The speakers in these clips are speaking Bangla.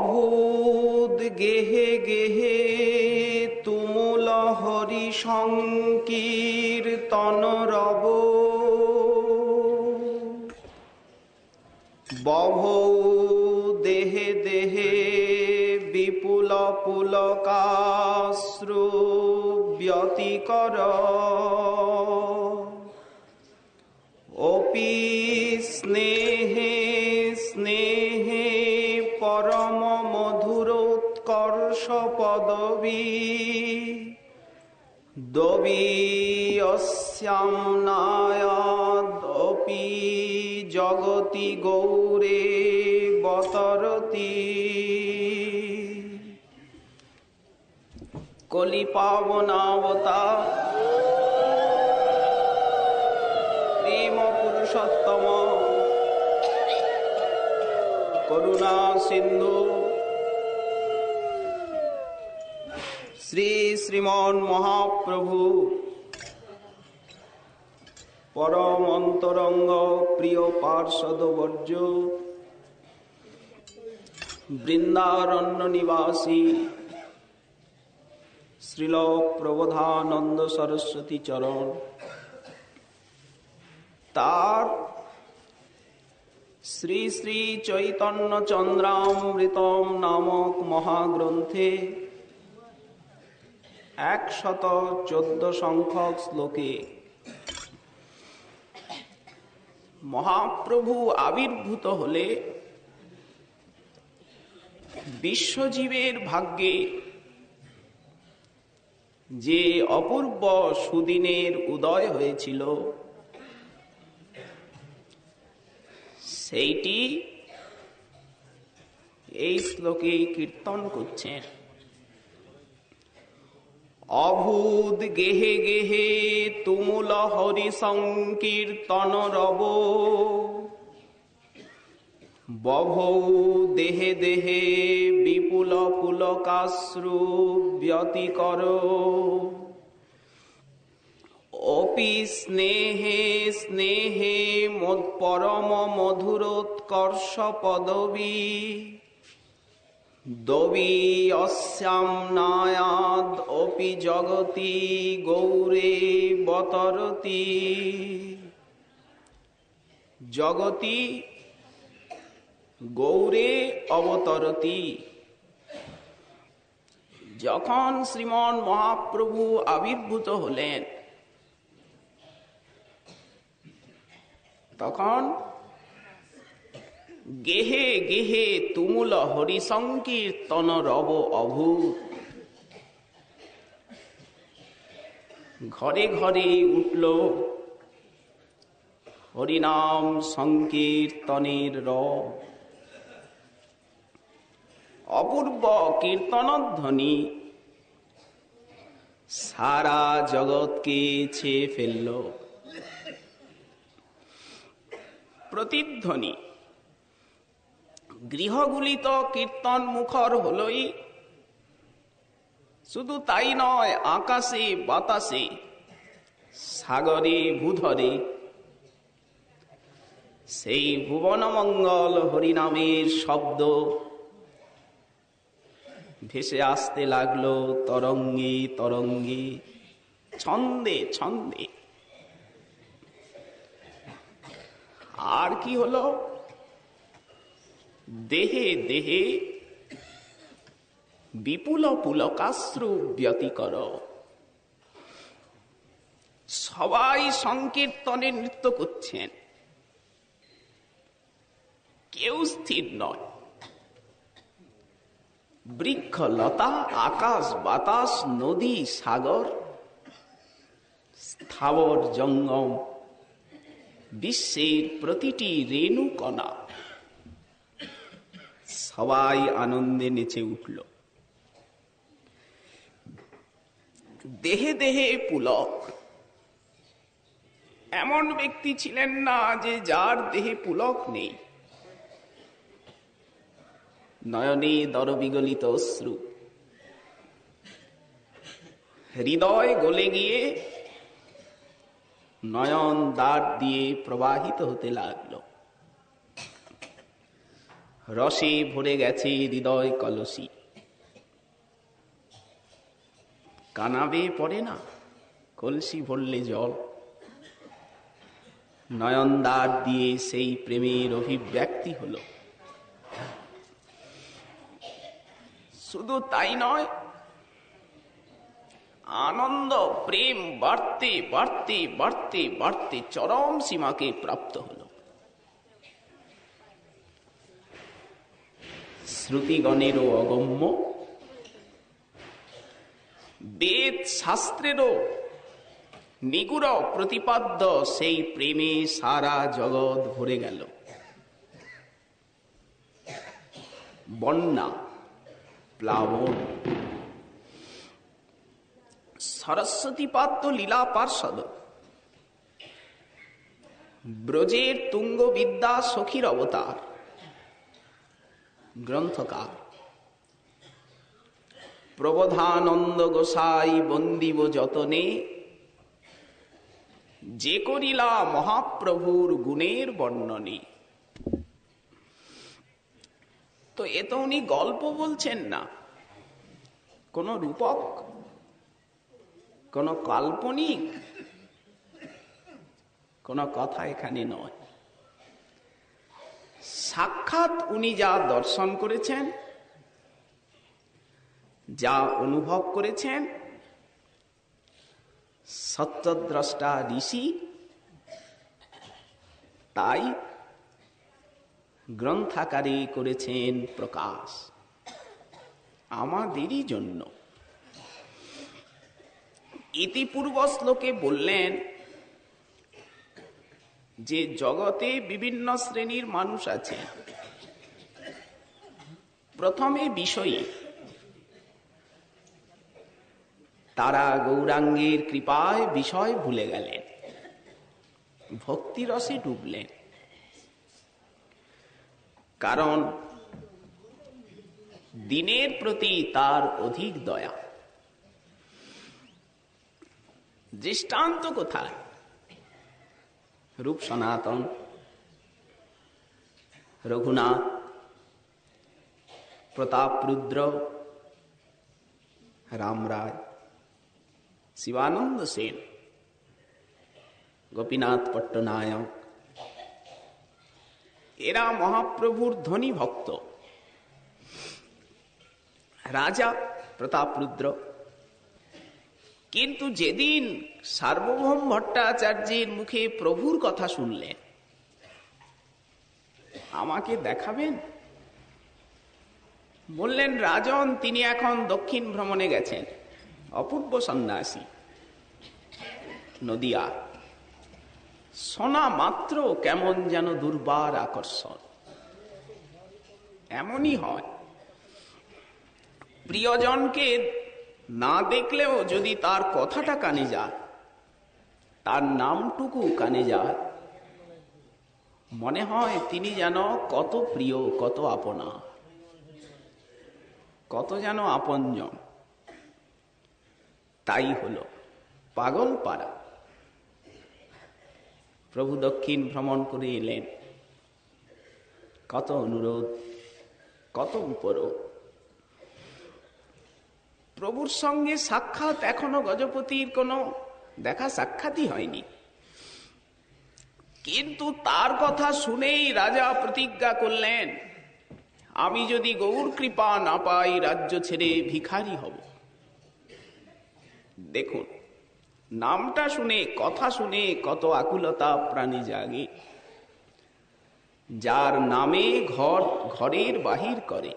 অভূত গেহে গেহে তুমুল হরি সংকীর্তন রব, বভৌ দেহে দেহে বিপুল পুলকাশ্রু ব্যতিকর, অপি স্নেহে স্নেহে পরম মধুরোৎকর্ষ পদবী দবীয়স্যাম নায়াদপি জগতি গৌরে বতরতি। কলি পাবনাবতার প্রেম পুরুষোত্তম করুণা সিন্ধু শ্রী শ্রীমন মহাপ্রভু পরম অন্তরঙ্গ প্রিয় পার্ষদবর্য বৃন্দারণ্য নিবাসী শ্রীল প্রবোধানন্দ সরস্বতী চরণ তার শ্রী শ্রী চৈতন্য চন্দ্রামৃতম নামক মহাগ্রন্থে 114 সংখ্যক শ্লোকে মহাপ্রভু আবির্ভূত হলে বিশ্বজীবের ভাগ্যে যে অপূর্ব সুদিনের উদয় হয়েছিল সেইটি এই শ্লোকে কীর্তন করছেন। অভূত গেহে গেহে তুমুল হরি সংকীর্তন রব, বভৌ দেহে দেহে বিপুল পুলকাশ্রু ব্যতিকর, অপি স্নেহে স্নেহে পরম মধুরোৎকর্ষ পদবী দবীয়স্যাম নায়াদ অপি জগতি গৌরে বতরতি। জগতি গৌরে অবতরতি। যখন শ্রীমন মহাপ্রভু আবির্ভূত হলেন তখন গেহে গেহে তুমুল হরি সংকীর্তন রব অভূত। ঘরে ঘরে উঠল হরিনাম সংকীর্তনের রব। অপূর্ব কীর্তনধ্বনি সারা জগৎকে ছেয়ে ফেলল। প্রতিধ্বনি গৃহগুলি তো কীর্তন মুখর হলই, শুধু তাই নয়, আকাশে বাতাসে সাগরে ভূধরে সেই ভুবনমঙ্গল হরিনামের শব্দ ভেসে আসতে লাগলো তরঙ্গে তরঙ্গে, ছন্দে ছন্দে। আর কি হলো? দেহে দেহে বিপুল পুলকাশ্রু ব্যতিকর। সবাই সংকীর্তনে নৃত্য করছেন, কেউ স্থির নয়। বৃক্ষ লতা আকাশ বাতাস নদী সাগর স্থাবর জঙ্গম বিশ্বের প্রতিটি রেণু কণা সবাই আনন্দে নেচে উঠল। দেহে দেহে পুলক। এমন ব্যক্তি ছিলেন না যে যার দেহে পুলক নেই। নয়নে দরবিগলিত অশ্রু, হৃদয় গলে গিয়ে নয়ন দ্বার দিয়ে প্রবাহিত হতে লাগলো। রসে ভরে গেছে হৃদয় কলসি। কানাবে পড়ে না কলসি ভরলে জল। নয়নদ্বার দিয়ে সেই প্রেমের অভিব্যক্তি হলো। শুধু তাই নয়, আনন্দ প্রেম বাড়তে বাড়তে বাড়তে বাড়তে চরম সীমাকে প্রাপ্ত হল। শ্রুতিগণেরও অগম্য, বেদ শাস্ত্রেরও নিগুড় প্রতিপাদ্য সেই প্রেমে সারা জগৎ ভরে গেল। বন্যা, প্লাবন, সরস্বতীপাদ তো লীলা পার্ষদ, ব্রজের তুঙ্গ বিদ্যা সখীর অবতার গ্রন্থকার প্রবোধানন্দ গোসাই বন্দিব যতনে, যে করিলা মহাপ্রভুর গুণের বর্ণনে। তো এ তো উনি গল্প বলছেন না, কোন রূপক, কোন কাল্পনিক কোন কথা এখানে নয়। সাক্ষাৎ উনি যা দর্শন করেছেন, যা অনুভব করেছেন, সত্যদ্রষ্টা ঋষি তাই গ্রন্থাকারে করেছেন প্রকাশ আমাদেরই জন্য। ইতিপূর্ব শ্লোকে বললেন যে জগতে বিভিন্ন শ্রেণীর মানুষ আছে। প্রথমে বিষয়ী, তারা গৌরাঙ্গের কৃপায় বিষয় ভুলে গেলেন, ভক্তিরসে ডুবলেন। কারণ দিনের প্রতি তার অধিক দয়া। দৃষ্টান্ত কোথায়? রূপ সনাতন, রঘুনাথ, প্রতাপরুদ্র, রামরায়, শিবানন্দ সেন, গোপীনাথ পট্টনায়ক, এরা মহাপ্রভুর ধনী ভক্ত। রাজা প্রতাপরুদ্র, কিন্তু যেদিন সার্বভৌম ভট্টাচার্যের মুখে প্রভুর কথা শুনলেন, আমাকে দেখাবেন, বললেন রাজন তিনি এখন দক্ষিণ ভ্রমণে গেছেন, অপূর্ব সন্ন্যাসী, নদিয়া। শোনা মাত্র কেমন যেন দুর্বার আকর্ষণ। এমনই হয়, প্রিয়জনকে না দেখলেও যদি তার কথাটা কানে যায়, তার নামটুকু কানে যায়, মনে হয় তিনি যেন কত প্রিয়, কত আপনা, কত যেন আপনজন। তাই হলো পাগল পাড়া। প্রভু দক্ষিণ ভ্রমণ করে এলেন, কত অনুরোধ, কত উপরোধ। প্রভুর সঙ্গে সাক্ষাৎ এখনো গজপতির কোনো দেখা সাক্ষাৎই হয়নি, কিন্তু তার কথা শুনেই রাজা প্রতিজ্ঞা করলেন, আমি যদি গৌর কৃপা না পাই রাজ্য ছেড়ে ভিখারি হব। দেখুন, নামটা শুনে, কথা শুনে কত আকুলতা প্রাণী জাগে। যার নামে ঘর ঘরের বাহির করে,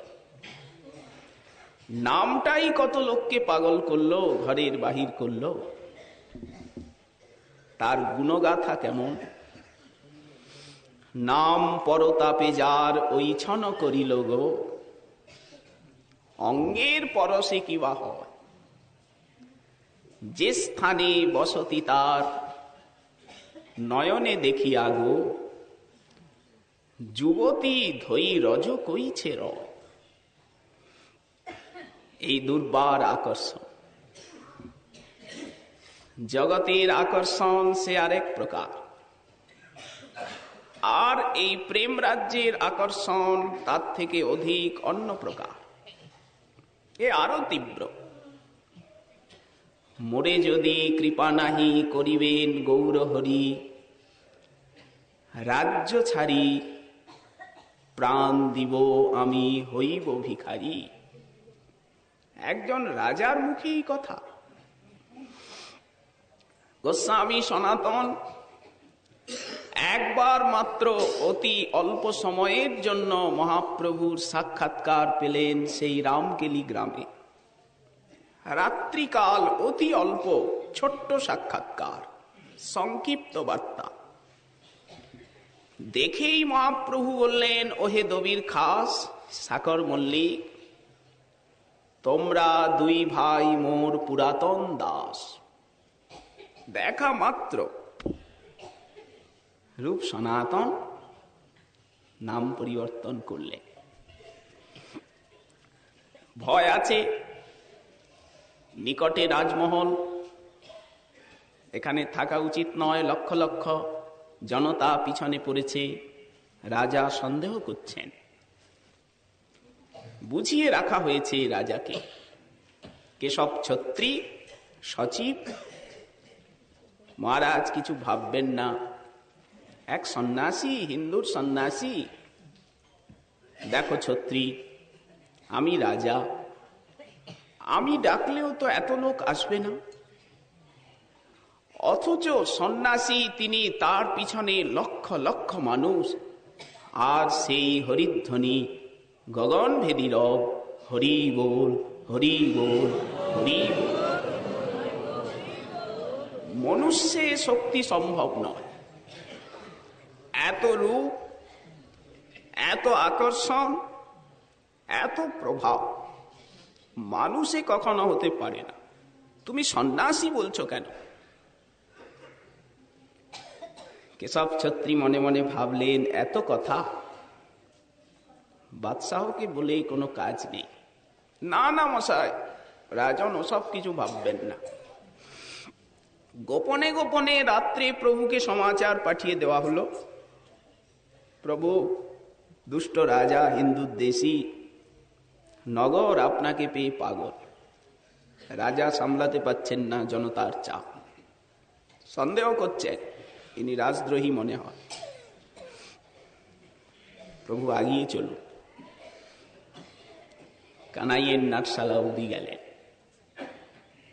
নামটাই কত লোককে পাগল করলো, ঘরের বাহির করলো। তার গুণগাথা কেমন? নাম পরতাপে যার ওই ছন করিল গো, অঙ্গের পরশে কিবা হয়, যে স্থানে বসতি তার নয়নে দেখিয়া গো, যুবতী ধৈ রজ কইছে র। এই দুর্বার আকর্ষণ। জগতের আকর্ষণ সে আরেক প্রকার। আর এই প্রেম রাজ্যের আকর্ষণ তার থেকে অধিক অন্য প্রকার, এ আরো তীব্র। মোরে যদি কৃপা নাহি করিবেন গৌরহরি, রাজ্য ছাড়ি প্রাণ দিব আমি হইব ভিখারি। একজন রাজার মুখেই কথা। গোস্বামী সনাতন একবার মাত্র অতি অল্প সময়ের জন্য মহাপ্রভুর সাক্ষাৎকার পেলেন সেই রামকেলি গ্রামে। রাত্রিকাল, অতি অল্প ছোট্ট সাক্ষাৎকার, সংক্ষিপ্ত বার্তা। দেখেই মহাপ্রভু বললেন, ওহে দবির খাস সাকর মল্লিক, তোমরা দুই ভাই মোর পুরাতন দাস। দেখা মাত্র রূপ সনাতন নাম পরিবর্তন করলেন। ভয় আছে, নিকটে রাজমহল, এখানে থাকা উচিত নয়, লক্ষ লক্ষ জনতা পিছনে পড়েছে, রাজা সন্দেহ করছেন। বুঝিয়ে রাখা হয়েছে রাজাকে। কেশব ছত্রী সচিব, মহারাজ কিছু ভাববেন না, এক সন্ন্যাসী, হিন্দুর সন্ন্যাসী। দেখো ছত্রী, আমি রাজা, আমি ডাকলেও তো এত লোক আসবে না, অথচ সন্ন্যাসী তিনি, তার পিছনে লক্ষ লক্ষ মানুষ, আর সেই হরিধ্বনি গগনভেদী রব, হরি বল হরি বল হরি বল। মনুষ্যে শক্তি সম্ভব নয়, এত রূপ, এত আকর্ষণ, এত প্রভাব মানুষে কখনো হতে পারে না। তুমি সন্ন্যাসী বলছো কেন? কেশব ছত্রী মনে মনে ভাবলেন, এত কথা বাদশাহকে বলে কোনো কাজ নেই। না না মশাই, রাজন ওসব কিছু ভাববেন না। গোপনে গোপনে রাত্রে প্রভুকে সমাচার পাঠিয়ে দেওয়া হলো, প্রভু, দুষ্ট রাজা হিন্দুর দেশী, নগর আপনাকে পেয়ে পাগল, রাজা সামলাতে পাচ্ছেন না জনতার চাপ, সন্দেহ করছেন ইনি রাজদ্রোহী মনে হয়। প্রভু আগিয়ে চলুন। কানাইয়ের নাটশালা অবধি গেলেন,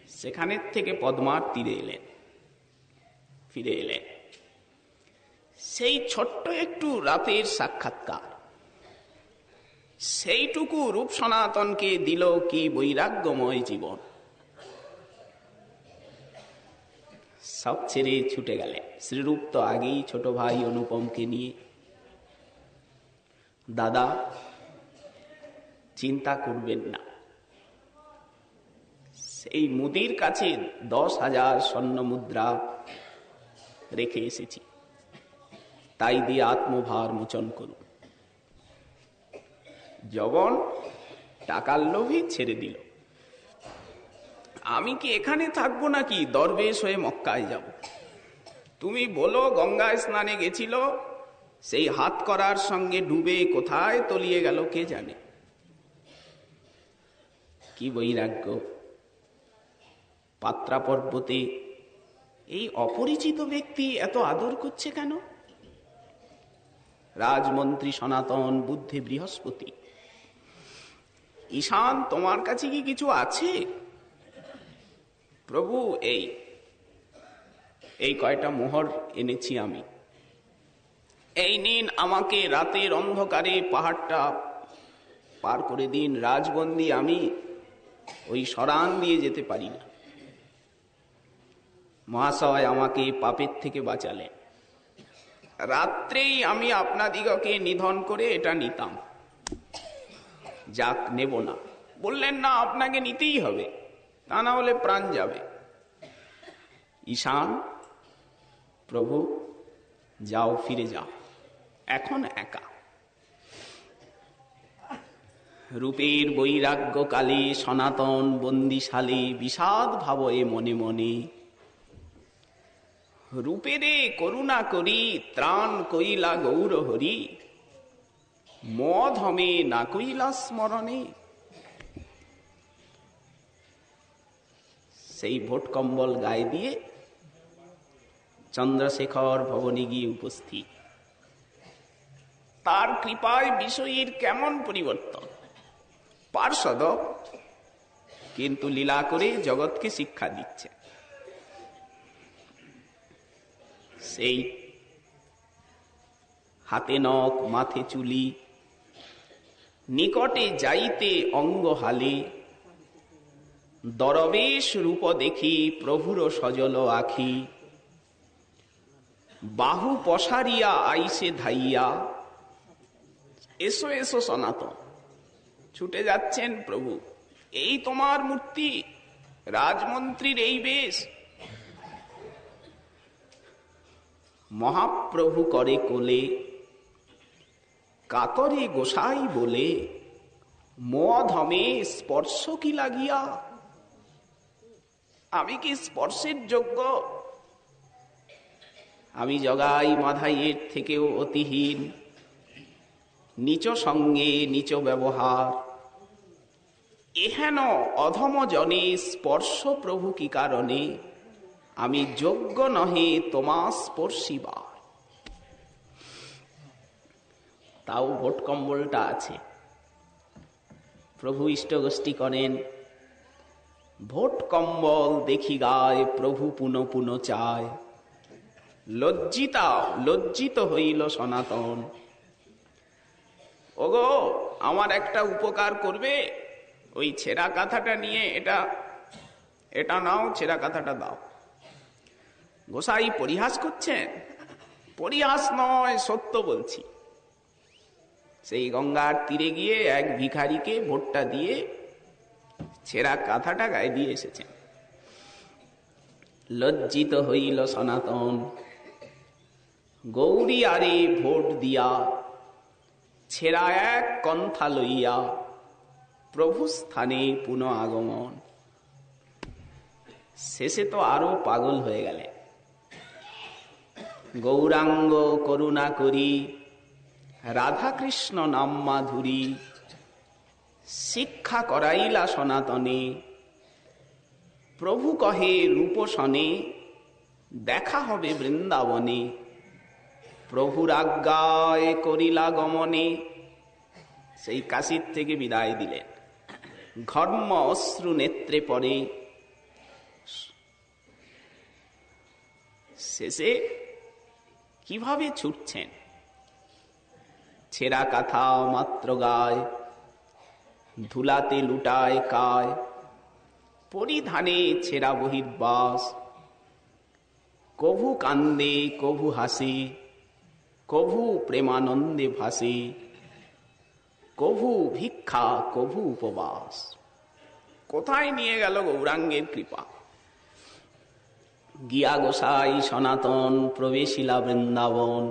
সেখানের থেকে পদ্মার তীরে এলেন, ফিরে এলেন। সেই ছোট্ট একটু রাতের সাক্ষাৎকার, সেইটুকু রূপ সনাতনকে দিল কি বৈরাগ্যময় জীবন। সব ছেড়ে ছুটে গেলেন। শ্রীরূপ তো আগেই ছোট ভাই অনুপমকে নিয়ে। দাদা, চিন্তা করবেন না, সেই মুদির কাছে 10,000 স্বর্ণ মুদ্রা রেখে এসেছি, তাই দিয়ে আত্মভার মোচন করুন। জবন টাকার লোভে ছেড়ে দিল। আমি কি এখানে থাকবো নাকি দরবেশ হয়ে মক্কায় যাব? তুমি বলো গঙ্গায় স্নানে গেছিল, সেই হাত করার সঙ্গে ডুবে কোথায় তলিয়ে গেল কে জানে। কি বৈরাগ্য! পাত্রা পর্বতে এই অপরিচিত ব্যক্তি এত আদর করছে কেন? রাজমন্ত্রী সনাতন, বুদ্ধে বৃহস্পতি, ঈশান তোমার কাছে কি কিছু আছে? প্রভু, এই কয়টা মোহর এনেছি আমি, এই নিন, আমাকে রাতের অন্ধকারে পাহাড়টা পার করে দিন। রাজবন্দী আমি, ওই সরান দিয়ে যেতে পারি না। মহাশয় আমাকে পাপের থেকে বাঁচালেন, রাত্রেই আমি আপনাদিগকে নিধন করে এটা নিতাম, যাক নেব না। বললেন না, আপনাকে নিতেই হবে, তা না হলে প্রাণ যাবে। ঈশান, প্রভু যাও, ফিরে যাও, এখন একা। রূপের বৈরাগ্য কালে সনাতন বন্দিশালে বিষাদ ভাবয়ে মনে মনে রূপেরে করুণা করি ত্রাণ কইলা গৌর হরি, মদ হমে না কইলা স্মরণে। সেই ভোট কম্বল গায়ে দিয়ে চন্দ্রশেখর ভবনে গিয়ে উপস্থিত। তার কৃপায় বিষয়ের কেমন পরিবর্তন! পার্ষদ, কিন্তু লীলা করে জগৎকে শিক্ষা দিচ্ছে। সেই হাতে নখ মাথে চুলি, নিকটে যাইতে অঙ্গ হালে, দরবেশ রূপ দেখি প্রভুর সজল আখি, বাহু পসারিয়া আইসে ধাইয়া, এসো এসো সনাতন। ছুটে যাচ্ছেন প্রভু, এই তোমার মূর্তি, রাজমন্ত্রীর এই বেশ। মহাপ্রভু করে কোলে, কাতরে গোসাই বলে, মদ হমে স্পর্শ কি লাগিয়া, আমি কি স্পর্শের যোগ্য? আমি জগাই মাধাইয়ের থেকেও অতিহীন, নিচ সঙ্গে নিচ ব্যবহার, এহেন অধম জনে স্পর্শ প্রভু কি কারণে, আমি যোগ্য নহে তোমা স্পর্শিবা। তাও ভোট কম্বলটা আছে। প্রভু ইষ্টগোষ্ঠী করেন, ভোট কম্বল দেখি গায় প্রভু পুনঃ পুনঃ চায়, লজ্জিত হইল সনাতন। ওগো, আমার একটা উপকার করবে? ওই ছেঁড়া কাঁথাটা নিয়ে এটা নাও, ছেঁড়া কাঁথাটা দাও। গোসাই পরিহাস করছেন? পরিহাস নয়, সত্য বলছি। সেই গঙ্গার তীরে গিয়ে এক ভিখারিকে ভোটটা দিয়ে ছেঁড়া কাঁথাটা গায়ে দিয়ে এসেছেন। লজ্জিত হইল সনাতন, গৌরী আরে ভোট দিয়া, ছেঁড়া এক কন্থা লইয়া, প্রভু স্থানে পুনঃ আগমন। শেষে তো আরো পাগল হয়ে গেলেন। গৌরাঙ্গ করুণা করি, রাধাকৃষ্ণ নাম মাধুরী, শিক্ষা করাইলা সনাতনে, প্রভু কহে রূপসনে, দেখা হবে বৃন্দাবনে, প্রভুর আজ্ঞায় করিলা গমনে। সেই কাশীর থেকে বিদায় দিলেন। ঘর্ম অশ্রু নেত্রে পড়ে। শেষে কিভাবে ছুটছেন? ছেঁড়া কাঁথা মাত্র গায়, ধুলাতে লুটায় কায়, পরিধানে ছেঁড়া বহির্বাস, কভু কান্দে কভু হাসে, কভু প্রেমানন্দে ভাসে, কভু ভিক্ষা কভু উপবাস। কোথায় নিয়ে গেল গৌরাঙ্গের কৃপা! গিয়া গোসাই সনাতন প্রবেশিলা বৃন্দাবন,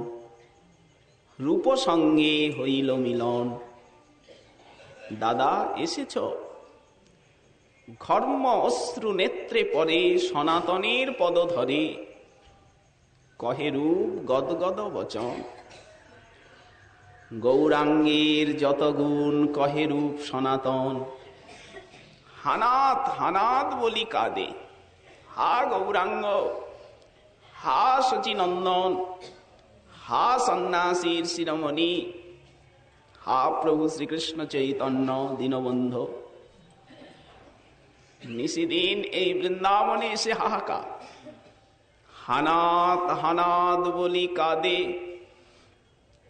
রূপ সঙ্গে হইল মিলন। দাদা এসেছ? ঘর্ম অশ্রু নেত্রে পরে সনাতনের পদ ধরে, কহে রূপ গদগদ বচন। গৌরাঙ্গের যত গুণ কহে রূপ সনাতন, হানাত হানাত বলি কাঁদে। হা গৌরাঙ্গ, হা শচীনন্দন, হা সন্ন্যাসীর শিরোমণি, হা প্রভু শ্রীকৃষ্ণ চৈতন্য দীনবন্ধু। নিশিদিন এই বৃন্দাবনে এসে হাহাকার, হানাত হানাত বলি কাঁদে।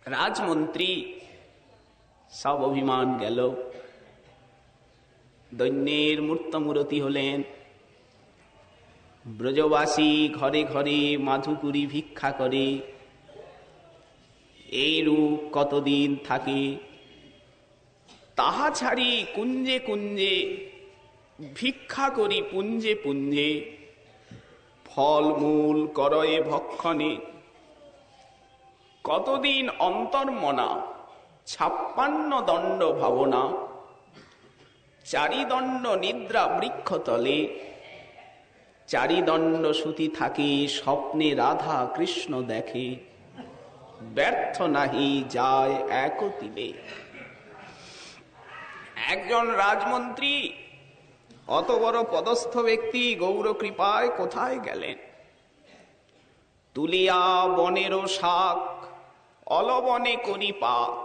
রাজমন্ত্রী সব অভিমান গেল, দৈন্যের মূর্তি হলেন। ব্রজবাসী ঘরে ঘরে মাধুকুরি ভিক্ষা করে, এই রূপ কতদিন থাকে? তাহা ছাড়ি কুঞ্জে কুঞ্জে ভিক্ষা করি পুঞ্জে পুঞ্জে, ফল মূল করয়ে ভক্ষণে। কতদিন অন্তর্মনা 56 দণ্ড ভাবনা, চারিদণ্ড নিদ্রা বৃক্ষতলে, চারিদণ্ড সুতি থাকে, স্বপ্নে রাধা কৃষ্ণ দেখে, ব্যর্থ নাহি যায় এক তিলে। একজন রাজমন্ত্রী, অত বড় পদস্থ ব্যক্তি গৌর কৃপায় কোথায় গেলেন? তুলিয়া বনেরও শাক, অলবনে করি পাক।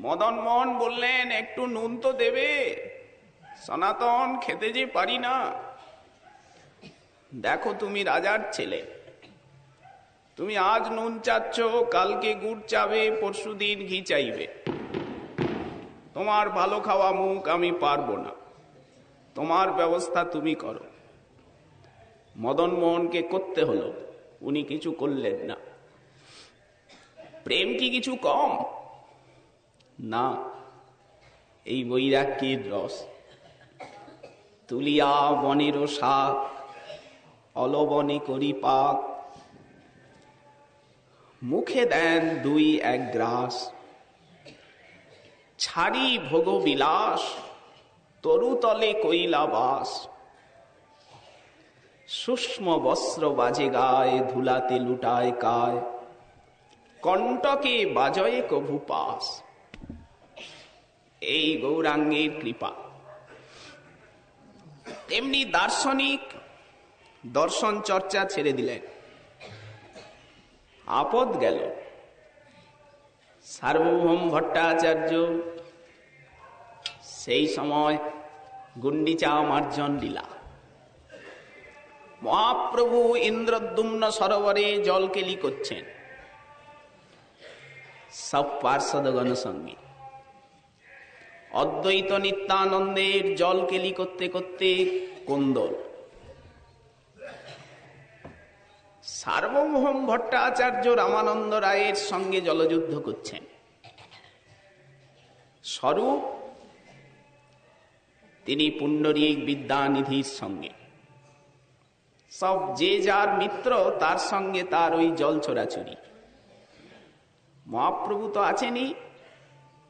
মদন মোহন বললেন, একটু নুন তো দেবে, সনাতন খেতে যে পারি না। দেখো তুমি রাজার ছেলে, তুমি আজ নুন চাচ্ছ, কালকে গুড় চাবে, পরশুদিন ঘি চাইবে। তোমার ভালো খাওয়া মুখ আমি পারবো না, তোমার ব্যবস্থা তুমি করো। মদন মোহনকে করতে হলো, উনি কিছু করলেন না। প্রেম কি কিছু কম? না, এই বৈরাগ্যের রস। তুলিয়া বনেরও শাক, অলবনে করি পাক। মুখে দেন দুই এক গ্রাস, ছাড়ি ভোগ বিলাস, তরুতলে কইলা বাস। সূক্ষ্ম বস্ত্র বাজে গায়ে, ধুলাতে লুটায় কায়, কণ্টকে বাজয়ে কভু পাস। এই গৌরাঙ্গের কৃপা। তেমনি দার্শনিক দর্শন চর্চা ছেড়ে দিলেন, আপদ গেল। সার্বভৌম ভট্টাচার্য সেই সময় গুন্ডিচা মার্জন লীলা, মহাপ্রভু ইন্দ্রদ্যুম্ন সরোবরে জলকেলি করছেন, সব পার্শ্বদগণ সঙ্গে। অদ্বৈত নিত্যানন্দের জলকেলি করতে করতে কোন্দল। সার্বভৌম ভট্টাচার্য রামানন্দ রায়ের সঙ্গে জলযুদ্ধ করছেন। স্বরূপ তিনি পুণ্ডরীক বিদ্যানিধির সঙ্গে, সব যে যার মিত্র তার সঙ্গে তার ওই জল ছোড়াছুরি। মহাপ্রভু তো আছেনই।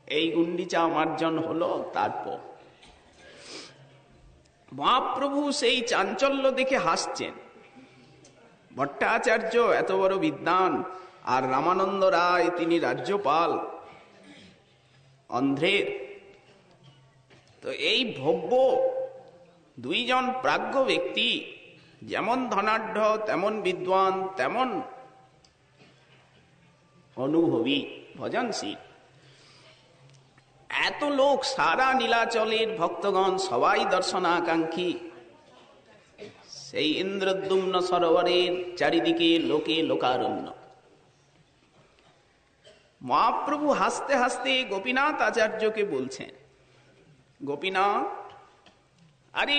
এই গুন্ডিচা মার্জন হলো। তারপর মহাপ্রভু সেই চাঞ্চল্য দেখে হাসছেন। ভট্টাচার্য এত বড় বিদ্বান, আর রামানন্দ রায় তিনি রাজ্যপাল অন্ধ্রের। তো এই ভব্য দুইজন প্রাজ্ঞ ব্যক্তি, যেমন ধনাঢ্য তেমন বিদ্বান, তেমন অনুভবী ভজনশীল, এত লোক, সারা নীলাচলের ভক্তগণ সবাই দর্শনাকাঙ্ক্ষী। সেই ইন্দ্রদ্যুম্ন সরোবরের চারিদিকে লোকে লোকারণ্য। মহাপ্রভু হাসতে হাসতে গোপীনাথ আচার্যকে বলছেন, গোপীনাথ, আরে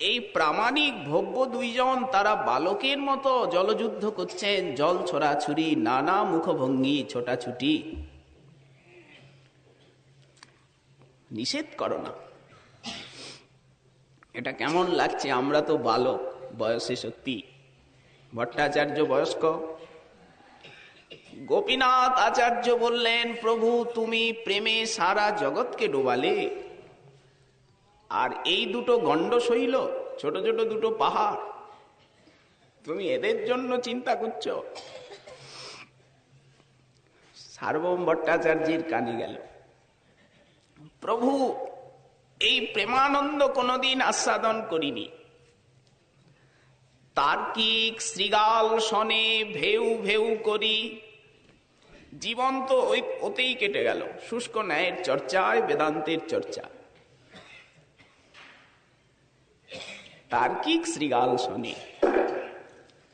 এই প্রামাণিক ভব্য দুইজন, তারা বালকের মতো জলযুদ্ধ করছেন, জল ছোড়াছুরি, নানা মুখভঙ্গি, ছোটাছুটি। নিষেধ করো না। এটা কেমন লাগছে? আমরা তো বালক বয়সে, সত্যি ভট্টাচার্য বয়স্ক। গোপীনাথ আচার্য বললেন, প্রভু তুমি প্রেমে সারা জগৎকে ডোবালে, আর এই দুটো গণ্ড শৈল, ছোট ছোট দুটো পাহাড়, তুমি এদের জন্য চিন্তা করছো? সার্বভৌম ভট্টাচার্যের কানে গেল, প্রভু এই প্রেমানন্দ কোনদিন আস্বাদন করিনি। তার্কিক শৃগাল শনে ভেউ ভেউ করি, জীবন তো ওতেই কেটে গেল, শুষ্ক ন্যায়ের চর্চায়, বেদান্তের চর্চা। তার্কিক শৃগাল শনে,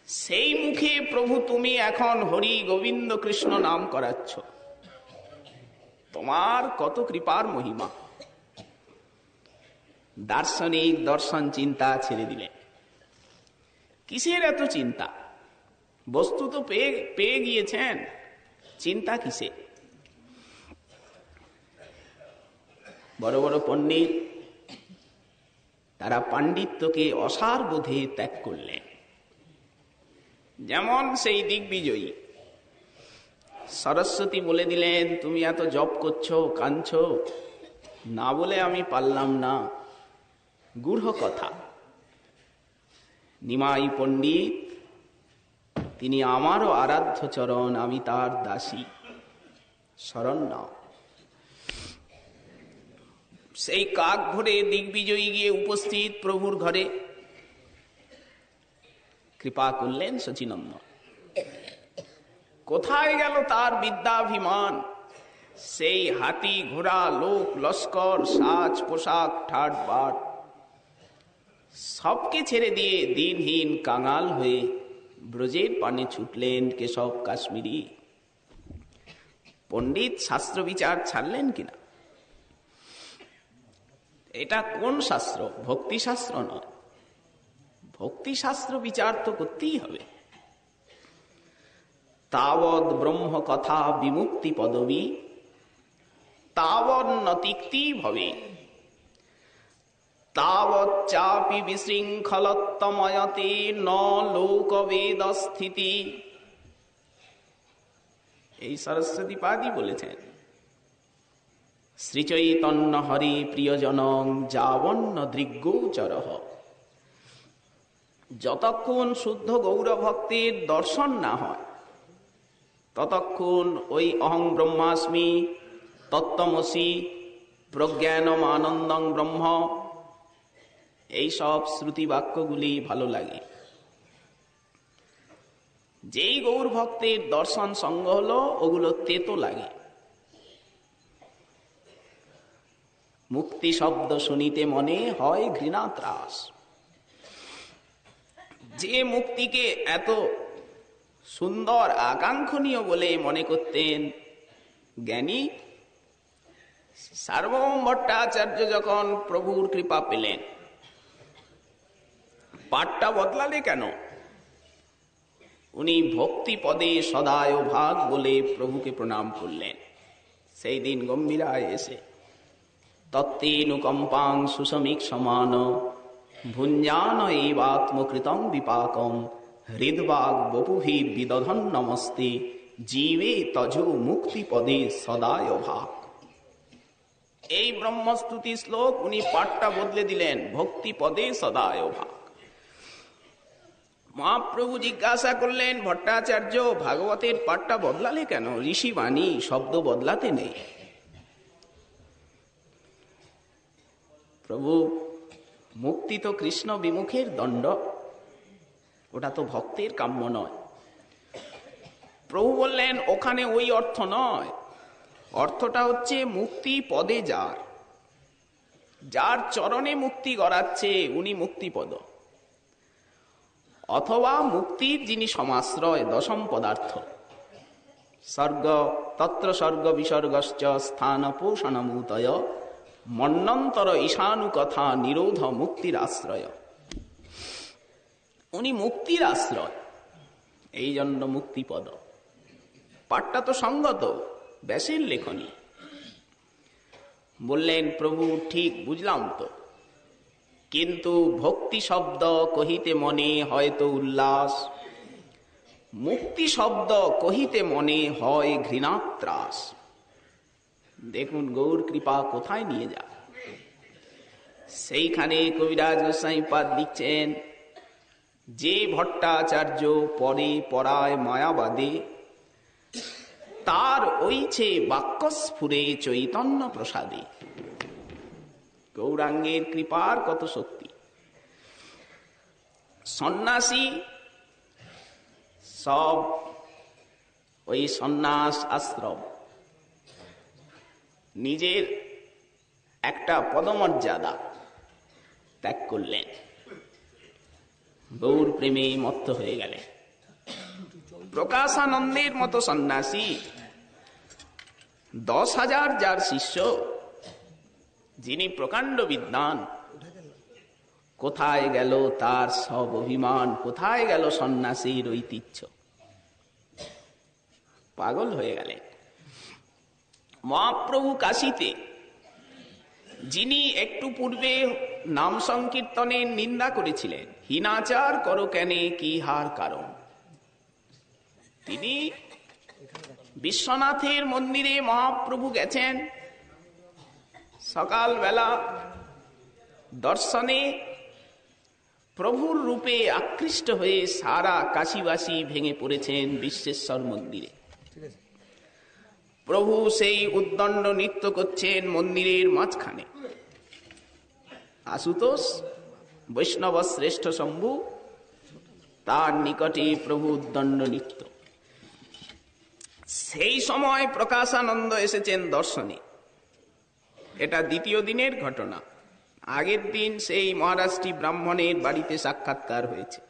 সেই মুখে প্রভু তুমি এখন হরি গোবিন্দ কৃষ্ণ নাম করাচ্ছ। তোমার কত কৃপার মহিমা। দার্শনিক দর্শন চিন্তা ছেড়ে দিলেন। কিসের এত চিন্তা? বস্তু তো পেয়ে গিয়েছেন, চিন্তা কিসে? বড় বড় পণ্ডিত, তারা পাণ্ডিত্যকে অসার বোধে ত্যাগ করলেন। যেমন সেই দিগ্বিজয়ী সরস্বতী বলে দিলেন, তুমি এত জপ করছো, কাঁদছো, না বলে আমি পারলাম না। গূঢ় কথা। নিমাই পণ্ডিত তিনি আমারও আরাধ্য চরণ, আমি তার দাসী, শরণ নাও। সেই কাক ভরে দিগ্বিজয়ী গিয়ে উপস্থিত প্রভুর ঘরে কৃপা করলেন শচীনন্দন। কোথায় গেল তার বিদ্যাভিমান? সেই হাতি ঘোড়া লোক লস্কর সাজ পোশাক ঠাট বাট সবকে ছেড়ে দিয়ে দিনহীন কাঙাল হয়ে ব্রজের পানে ছুটলেন কেশব কাশ্মীরি। পণ্ডিত শাস্ত্র বিচার ছাড়লেন কিনা? এটা কোন শাস্ত্র? ভক্তি শাস্ত্র নয়। ভক্তি শাস্ত্র বিচার তো করতেই হবে। তাবৎ ব্রহ্ম কথা বিমুক্তি পদবী তাবৎ নতিক্তি ভবে তাবৎ চাপি বিশৃঙ্খলত্তময়তে ন লোকবেদ স্থিতি। এই সরস্বতী পাদি বলেছেন, শ্রীচৈতন্য হরি প্রিয়জনং যাবন্ন দৃগ্গোচরঃ। যতক্ষণ শুদ্ধ গৌর ভক্তের দর্শন না হয় ততক্ষণ ওই অহং ব্রহ্মাস্মি, তত্ত্বমসি, প্রজ্ঞানম আনন্দং ব্রহ্ম এইসব শ্রুতি বাক্যগুলি ভালো লাগে। যেই গৌর ভক্তের দর্শন সঙ্গ হলো ওগুলো তেতো লাগে। মুক্তি শব্দ শুনিতে মনে হয় ঘৃণা ত্রাস। যে মুক্তিকে এত সুন্দর আকাঙ্ক্ষণীয় বলে মনে করতেন জ্ঞানী, সার্বভৌম ভট্টাচার্য যখন প্রভুর কৃপা পেলেন, পাঠটা বদলালে কেন? উনি ভক্তি পদে সদায় ভাগ বলে প্রভুকে প্রণাম করলেন। সেই দিন গম্ভীরায় এসে তত্তেনুকম্পাং সুসমীক সমান ভুঞ্জান এবাত্মকৃতং বিপাকং হৃদবাগ বপুভীর বিদধন নমস্তে জীবে তজো মুক্তি পদে সদায় ভাগ। এই ব্রহ্মস্তুতি শ্লোক উনি পাঠটা বদলে দিলেন, ভক্তি পদে সদায় ভাগ। মহাপ্রভু জিজ্ঞাসা করলেন, ভট্টাচার্য ভাগবতের পাঠটা বদলালে কেন? ঋষি বাণী, শব্দ বদলাতে নেই। প্রভু, মুক্তি তো কৃষ্ণ বিমুখের দণ্ড, ওটা তো ভক্তের কাম্য নয়। প্রভু বললেন, ওখানে ওই অর্থ নয়, অর্থটা হচ্ছে মুক্তি পদে যার, যার চরণে মুক্তি গড়াচ্ছে উনি মুক্তিপদ, অথবা মুক্তির যিনি সমাশ্রয় দশম পদার্থ। স্বর্গ তত্র স্বর্গ বিসর্গশ্চ স্থান পোষণমূতয় মন্বন্তর ঈশানু কথা নিরোধ মুক্তির আশ্রয়। উনি মুক্তির আশ্রয়, এই জন্য মুক্তিপদ। পাঠটা তো সঙ্গত, ব্যাসের লেখনী। বললেন প্রভু, ঠিক বুঝলাম তো, কিন্তু ভক্তি শব্দ কহিতে মনে হয়তো উল্লাস, মুক্তি শব্দ কহিতে মনে হয় ঘৃণাত্রাস। দেখুন গৌর কৃপা কোথায় নিয়ে যায়। সেইখানে কবিরাজ গোস্বামী পাদ লিখছেন, যে ভট্টাচার্য পরে পরায় মায়াবাদে তার ওইছে বাক্যস্ফুরে চৈতন্য প্রসাদে। গৌরাঙ্গের কৃপার কত শক্তি। সন্ন্যাসী সব ওই সন্ন্যাস আশ্রম, নিজের একটা পদমর্যাদা ত্যাগ করলেন, গৌর প্রেমে মত্ত হয়ে গেলেন। প্রকাশানন্দের মতো সন্ন্যাসী, 10,000 যার শিষ্য, যিনি প্রকাণ্ড বিদ্বান, কোথায় গেল তার সব অভিমান? কোথায় গেল সন্ন্যাসীর ঐতিহ্য? পাগল হয়ে গেলেন। মহাপ্রভু কাশীতে, যিনি একটু পূর্বে নাম সংকীর্তনের নিন্দা করেছিলেন, হীনাচার করো কেনে কি হার কারণ, তিনি বিশ্বনাথের মন্দিরে মহাপ্রভু গেছেন। সকালবেলা দর্শনে প্রভুর রূপে আকৃষ্ট হয়ে সারা কাশীবাসী ভেঙে পড়েছেন বিশ্বেশ্বর মন্দিরে। প্রভু সেই উদ্দণ্ড নৃত্য করছেন মন্দিরের মাঝখানে। আশুতোষ বৈষ্ণব শ্রেষ্ঠ শম্ভু, তার নিকটে প্রভু উদ্দণ্ড নৃত্য। সেই সময় প্রকাশানন্দ এসেছেন দর্শনে। এটা দ্বিতীয় দিনের ঘটনা। আগের দিন সেই মহারাষ্ট্রী ব্রাহ্মণের বাড়িতে সাক্ষাৎকার হয়েছে,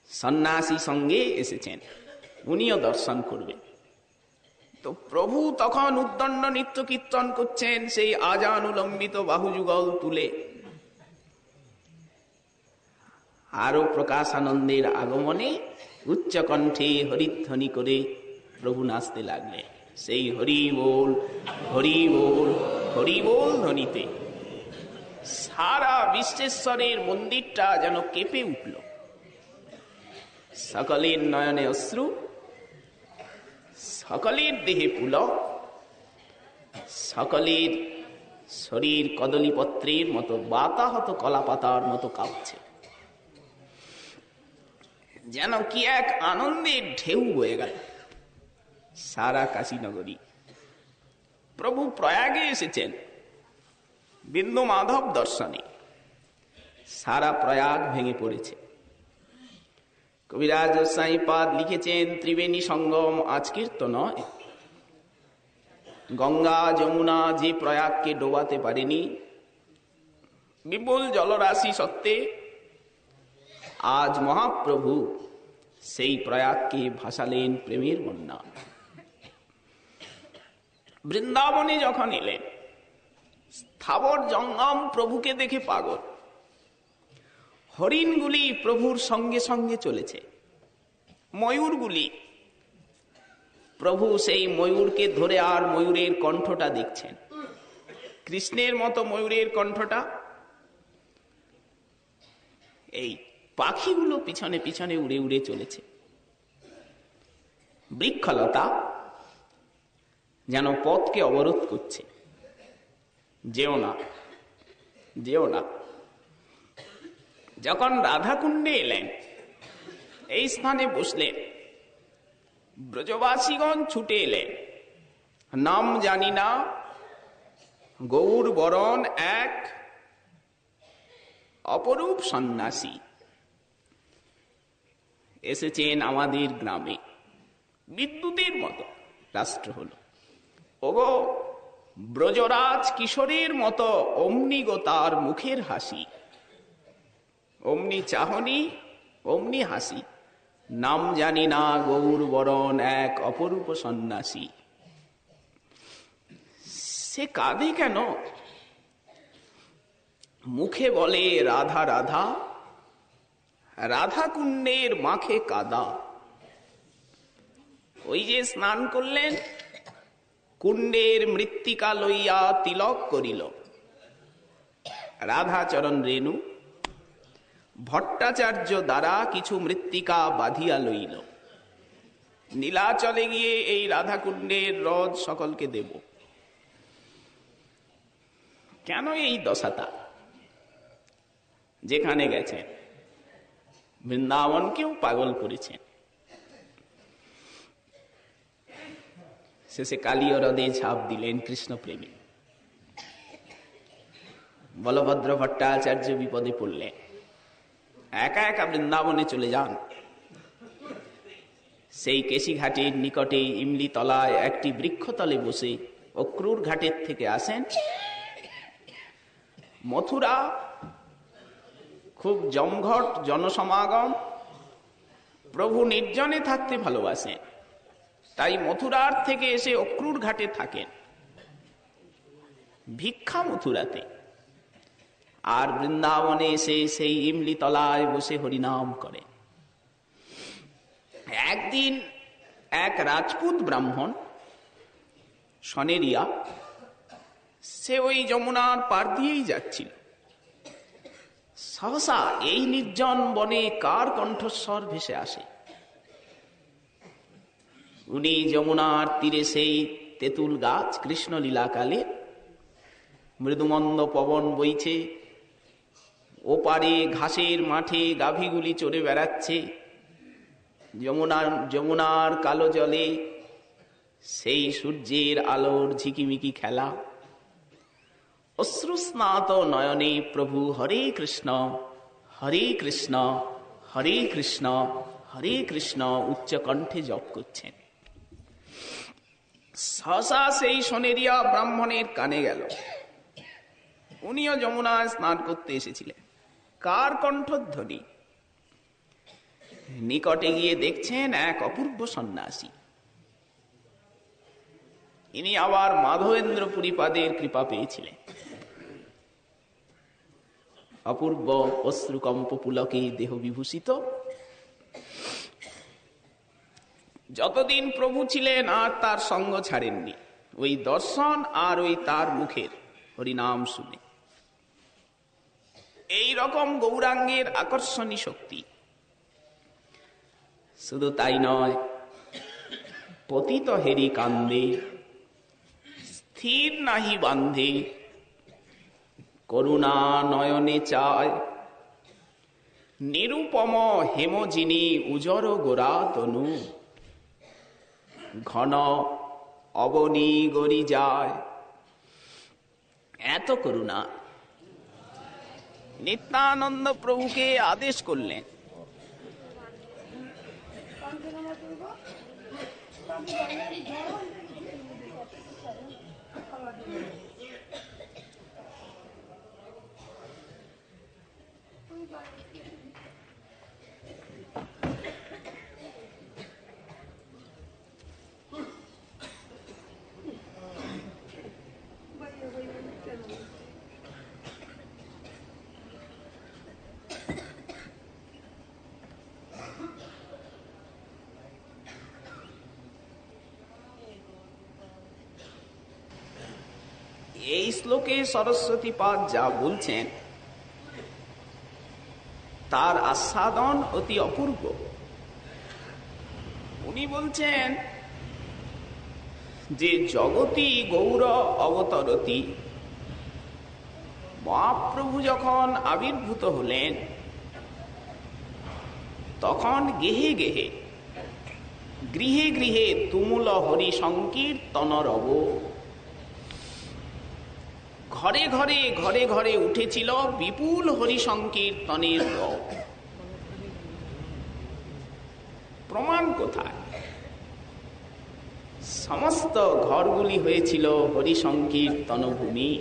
সন্ন্যাসী সঙ্গে এসেছেন, উনিও দর্শন করবেন। তো প্রভু তখন উদ্দণ্ড নৃত্য কীর্তন করছেন, সেই আজানুলম্বিত বাহুযুগল তুলে। আরো প্রকাশানন্দের আগমনে উচ্চ কণ্ঠে হরিধ্বনি করে প্রভু নাচতে লাগলেন। সেই হরি বল হরি বল হরি বল ধ্বনিতে সারা বিশ্বেশ্বরের মন্দিরটা যেন কেঁপে উঠল। সকলের নয়নে অশ্রু, সকলের দেহে পুলক, সকলের শরীর কদলীপত্রের মতো বাতাহত কলাপাতার মতো কাঁপছে। যেন কি এক আনন্দের ঢেউ বয়ে গেল সারা কাশীনগরী। প্রভু প্রয়াগে এসেছেন বিন্দু মাধব দর্শনে। সারা প্রয়াগ ভেঙে পড়েছে। কবিরাজ সাইপাদ লিখেছেন, ত্রিবেণী সঙ্গম আজকের তো নয়। গঙ্গা যমুনা যে প্রয়াগকে ডোবাতে পারেনি, বিপুল জলরাশি সত্ত্বে আজ মহাপ্রভু সেই প্রয়াগকে ভাসালেন প্রেমের বন্যা। বৃন্দাবনে যখন এলেন, স্থাবর জঙ্গম প্রভুকে দেখে পাগল। হরিণগুলি প্রভুর সঙ্গে সঙ্গে চলেছে, ময়ূরগুলি। প্রভু সেই ময়ূরকে ধরে আর ময়ূরের কণ্ঠটা দেখছেন, কৃষ্ণের মতো ময়ূরের কণ্ঠটা। এই পাখিগুলো পিছনে পিছনে উড়ে উড়ে চলেছে। বৃক্ষলতা যেন পথকে অবরোধ করছে, যেও না, যেও না। যখন রাধাকুণ্ডে এলেন, এই স্থানে বসলেন, ব্রজবাসীগণ ছুটে এলেন। নাম জানি না, গৌর বরণ এক অপরূপ সন্ন্যাসী এসেছেন আমাদের গ্রামে। বিদ্যুতের মতো রাষ্ট্র হলো। ওগো ব্রজরাজ কিশোরের মতো অমনি গো তার মুখের হাসি, অমনি চাহনি, অমনি হাসি। নাম জানি না, গৌর বরণ এক অপরূপ সন্ন্যাসী। সে কাঁদে কেন? মুখে বলে রাধা রাধা, রাধা কুণ্ডের মাখে কাদা। ওই যে স্নান করলেন, কুণ্ডের মৃত্তিকা লইয়া তিলক করিল। রাধাচরণ রেণু ভট্টাচার্য দ্বারা কিছু মৃত্তিকা বাঁধিয়া লইল। নীলাচলে গিয়ে এই রাধাকুণ্ডের রদ সকলকে দেব। কেন এই দশাটা? যেখানে গেছেন বৃন্দাবনকেও পাগল করেছেন। শেষে কালীয় হ্রদে ঝাঁপ দিলেন কৃষ্ণপ্রেমী। বলভদ্র ভট্টাচার্য বিপদে পড়লেন, একা একা বৃন্দাবনে চলে যান। সেই কেশিঘাটের নিকটে ইমলি তলায় একটি বৃক্ষতলে বসে অক্রুর ঘাটের থেকে আসেন। মথুরা খুব জমঘট জনসমাগম, প্রভু নির্জনে থাকতে ভালোবাসেন, তাই মথুরার থেকে এসে অক্রুর ঘাটে থাকেন। ভিক্ষা মথুরাতে, আর বৃন্দাবনে এসে সেই ইমলি তলায় বসে হরিনাম করেন। একদিন এক রাজপুত ব্রাহ্মণ সনেরিয়া, সে ওই যমুনার পার দিয়েই যাচ্ছিল। সহসা এই নির্জন বনে কার কণ্ঠস্বর ভেসে আসে। উনি যমুনার তীরে সেই তেঁতুল গাছ, কৃষ্ণ লীলাকালে মৃদুমন্দ পবন বইছে, ওপারে ঘাসের মাঠে গাভীগুলি চড়ে বেড়াচ্ছে, যমুনার কালো জলে সেই সূর্যের আলোর ঝিকিমিকি খেলা। অশ্রুস্নাত নয়নে প্রভু হরে কৃষ্ণ হরে কৃষ্ণ হরে কৃষ্ণ হরে কৃষ্ণ উচ্চ কণ্ঠে জপ করছেন। সহসা সেই সোনেরিয়া ব্রাহ্মণের কানে গেল, উনিও যমুনায় স্নান করতে এসেছিলেন। কার কণ্ঠধ্বনি? নিকটে গিয়ে দেখছেন এক অপূর্ব সন্ন্যাসী। ইনি আবার মাধবেন্দ্র পুরীপাদের কৃপা পেয়েছিলেন। অপূর্ব অশ্রুকম্প পুলকে দেহ বিভূষিত। যতদিন প্রভু ছিলেন আর তার সঙ্গ ছাড়েননি, ওই দর্শন আর ওই তার মুখের হরিনাম শুনে। এই রকম গৌরাঙ্গের আকর্ষণী শক্তি। শুধু তাই নয়, পতিত হেরি কান্দে স্থির নাহি বান্ধে, করুণা নয়নে চায় নিরুপম হেম যিনি উজর গোরা তনু, ঘন অবনী গড়ি যায়। এত করুণা। নিত্যানন্দ প্রভুকে আদেশ করলেন, এই শ্লোকে সরস্বতী পাদ যা বলছেন তার আস্বাদন অতি অপূর্ব। উনি বলছেন যে জগতি গৌর অবতরতি, মহাপ্রভু যখন আবির্ভূত হলেন তখন গেহে গেহে গৃহে গৃহে তুমুল হরি সংকীর্তন রব, ঘরে ঘরে ঘরে ঘরে উঠেছিল বিপুল হরি সংকীর্তনের রব। প্রমাণ কোথায়? সমস্ত ঘরগুলি হয়েছিল হরি সংকীর্তন ভূমি।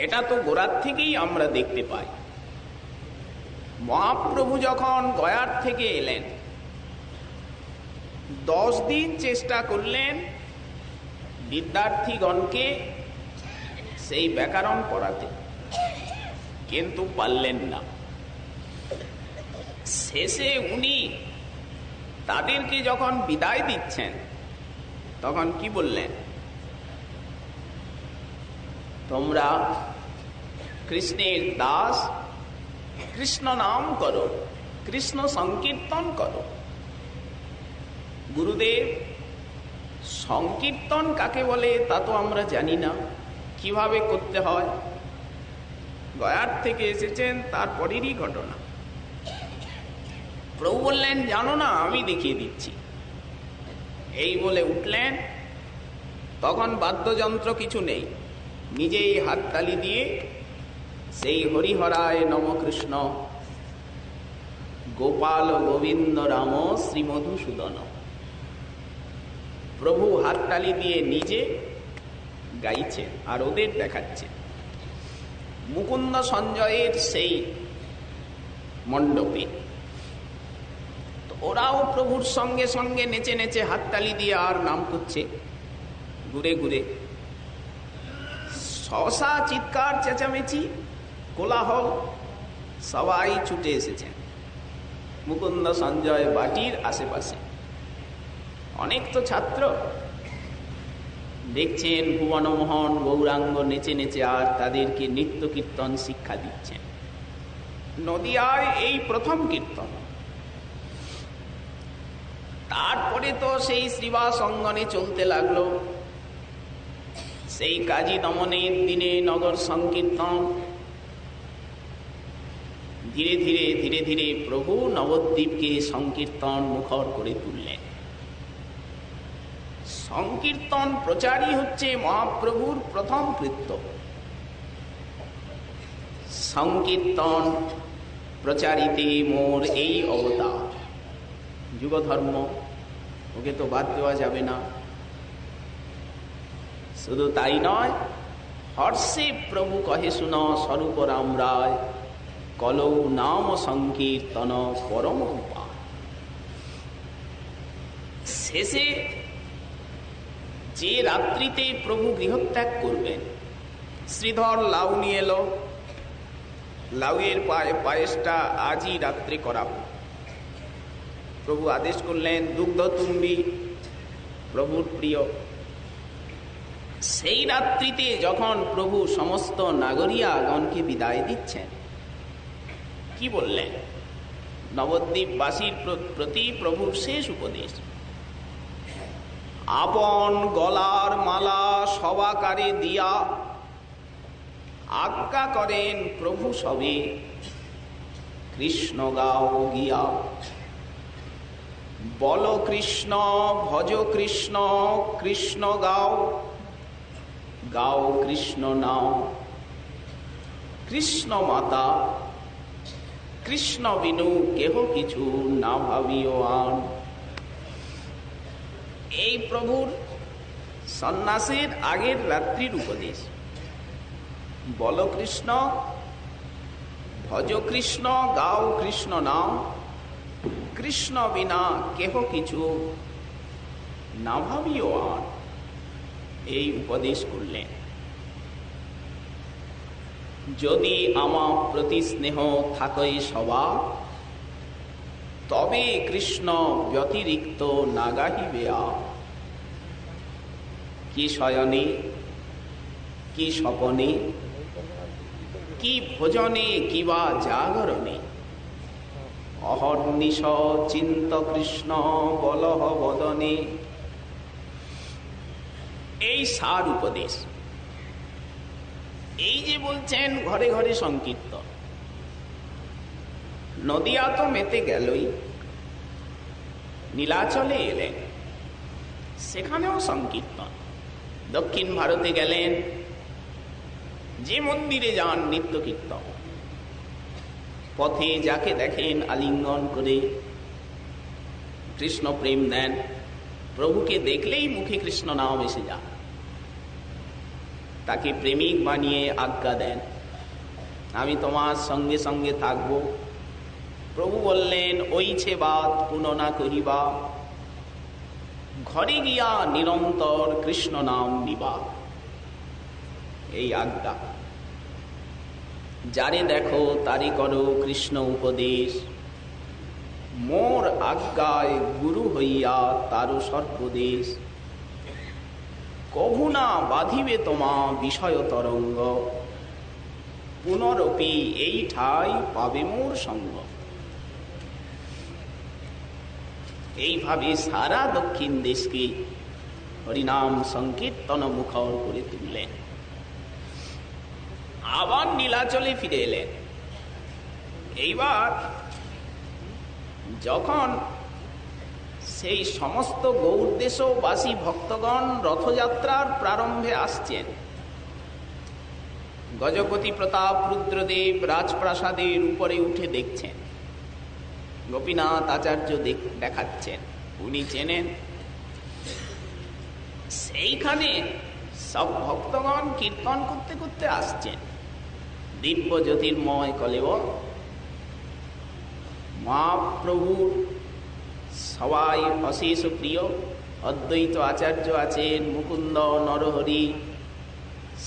এটা তো গোড়ার থেকেই আমরা দেখতে পাই। মহাপ্রভু যখন গয়ার থেকে এলেন, 10 দিন চেষ্টা করলেন বিদ্যার্থীগণকে সেই ব্যাকরণ পড়াতে, কিন্তু পারলেন না। শেষে উনি তাদেরকে যখন বিদায় দিচ্ছেন তখন কি বললেন? তোমরা কৃষ্ণের দাস, কৃষ্ণ নাম করো, কৃষ্ণ সংকীর্তন করো। গুরুদেব, সংকীর্তন কাকে বলে তা তো আমরা জানি না, কিভাবে করতে হয়। গয়ার থেকে এসেছেন তারপরেরই ঘটনা। প্রভু বললেন, জানো না, আমি দেখিয়ে দিচ্ছি। এই বলে উঠলেন। তখন বাদ্যযন্ত্র কিছু নেই, নিজেই হাততালি দিয়ে সেই হরিহরায় নম কৃষ্ণ, গোপাল গোবিন্দ রাম শ্রীমধুসূদন, প্রভু হাততালি দিয়ে নিজে গাইছে আর ওদের দেখাচ্ছে। মুকুন্দ সঞ্জয়ের সেই মণ্ডপে ওরাও প্রভুর সঙ্গে সঙ্গে নেচে নেচে হাততালি দিয়ে আর নাম করছে ঘুরে ঘুরে। সহসা চিৎকার চেঁচামেচি কোলাহল, সবাই ছুটে এসেছেন মুকুন্দ সঞ্জয় বাটির আশেপাশে। অনেক তো ছাত্র দেখছেন ভুবনমোহন গৌরাঙ্গ নেচে নেচে আর তাদেরকে নিত্য কীর্তন শিক্ষা দিচ্ছেন। নদিয়ায় এই প্রথম কীর্তন। তারপরে তো সেই শ্রীবাস অঙ্গনে চলতে লাগলো। সেই কাজী দমনের দিনে নগর সংকীর্তন। ধীরে ধীরে ধীরে ধীরে প্রভু নবদ্বীপকে সংকীর্তন মুখর করে তুললেন। সংকীর্তন প্রচারই হচ্ছে মহাপ্রভুর প্রথম কৃত্য। সংকীর্তন প্রচারিতে মোর এই অবতার। যুগধর্ম, ওকে তো বাদ দেওয়া যাবে না। শুধু তাই নয়, হর্ষে প্রভু কহে শুন স্বরূপ রাম রায়, কলৌ নাম সংকীর্তন পরম উপায়। শেষে যে রাত্রিতে প্রভু গৃহত্যাগ করবেন, শ্রীধর লাউ নিয়ে এলো। লাউয়ের পায়েসটা আজই রাত্রে করাবো। প্রভু আদেশ করলেন, দুগ্ধ তুম্বি প্রভুর প্রিয়। সেই রাত্রিতে যখন প্রভু সমস্ত নাগরিয়াগণকে বিদায় দিচ্ছেন, কি বললেন? নবদ্বীপবাসীর প্রতি প্রভুর শেষ উপদেশ, আপন গলার মালা সবাকারে দিয়া, আজ্ঞা করেন প্রভু সবে, কৃষ্ণ গাও গিয়া। বল কৃষ্ণ ভজ কৃষ্ণ, কৃষ্ণ গাও, গাও কৃষ্ণ নাও। কৃষ্ণ মাতা, কৃষ্ণ বিনু কেহ কিছু না ভাবিও আন। এই প্রভুর সন্ন্যাসের আগের রাত্রির উপদেশ। বল কৃষ্ণ, ভজ কৃষ্ণ, গাও কৃষ্ণ নাম, কৃষ্ণ বিনা কেহ কিছু না ভাবিও আন। এই উপদেশ করলেন। যদি আমার প্রতি স্নেহ থাকে সবা, তবে কৃষ্ণ ব্যতিরিক্ত না গাহিবে আ। কি শয়নে, কি স্বপনে, কি ভোজনে, কিবা জাগরণে, অহর্নিশ চিন্ত কৃষ্ণ বলহ বদনে। এই সার উপদেশ। এই যে বলছেন ঘরে ঘরে সংকীর্তন, নদিয়া তো মেতে গেলই, নীলাচলে এলেন, সেখানেও সংকীর্তন। দক্ষিণ ভারতে গেলেন, যে মন্দিরে যান নিত্য কীর্তন। পথে যাকে দেখেন আলিঙ্গন করে কৃষ্ণ প্রেম দেন। প্রভুকে দেখলেই মুখে কৃষ্ণ নাম এসে যায়। তাকে প্রেমিক বানিয়ে আজ্ঞা দেন, আমি তোমার সঙ্গে সঙ্গে থাকব। প্রভু বললেন, ওইছে বাত পুনঃ না কহিবা, ঘরে গিয়া নিরন্তর কৃষ্ণ নাম নিবা। এই আজ্ঞা। যারে দেখো তারি করো কৃষ্ণ উপদেশ, মোর আজ্ঞায় গুরু হইয়া তারু সর্বদেশ। কভু না বাঁধিবে তোমা বিষয় তরঙ্গ, পুনরপি এই ঠাই পাবে মোর সঙ্গ। এইভাবে সারা দক্ষিণ দেশকে হরিনাম সংকীর্তন মুখর করে তুললেন। আবার নীলাচলে ফিরে এলেন। এইবার যখন সেই সমস্ত গৌড়দেশবাসী ভক্তগণ রথযাত্রার প্রারম্ভে আসছেন, গজপতি প্রতাপ রুদ্রদেব রাজপ্রাসাদের উপরে উঠে দেখছেন, গোপীনাথ আচার্য দেখাচ্ছেন, উনি চেনেন। সেইখানে সব ভক্তগণ কীর্তন করতে করতে আসছেন। দিব্য জ্যোতির্ময় কলেবর মহাপ্রভুর সবাই অশেষ প্রিয়। অদ্বৈত আচার্য আছেন, মুকুন্দ, নরহরি,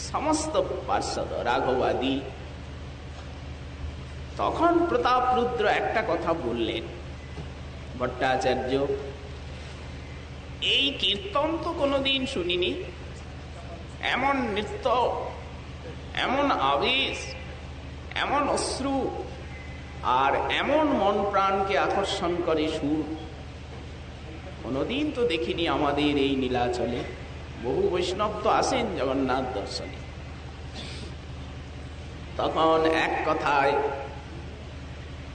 সমস্ত পার্ষদ, রাঘবাদী। তখন প্রতাপ রুদ্র একটা কথা বললেন, ভট্টাচার্য, এই কীর্তন তো কোনোদিন শুনিনি। এমন নৃত্য, এমন আবেশ, এমন অশ্রু, আর এমন মন প্রাণকে আকর্ষণ করে সুর, কোনোদিন তো দেখিনি আমাদের এই নীলাচলে। বহু বৈষ্ণব তো আসেন জগন্নাথ দর্শনে। তখন এক কথায়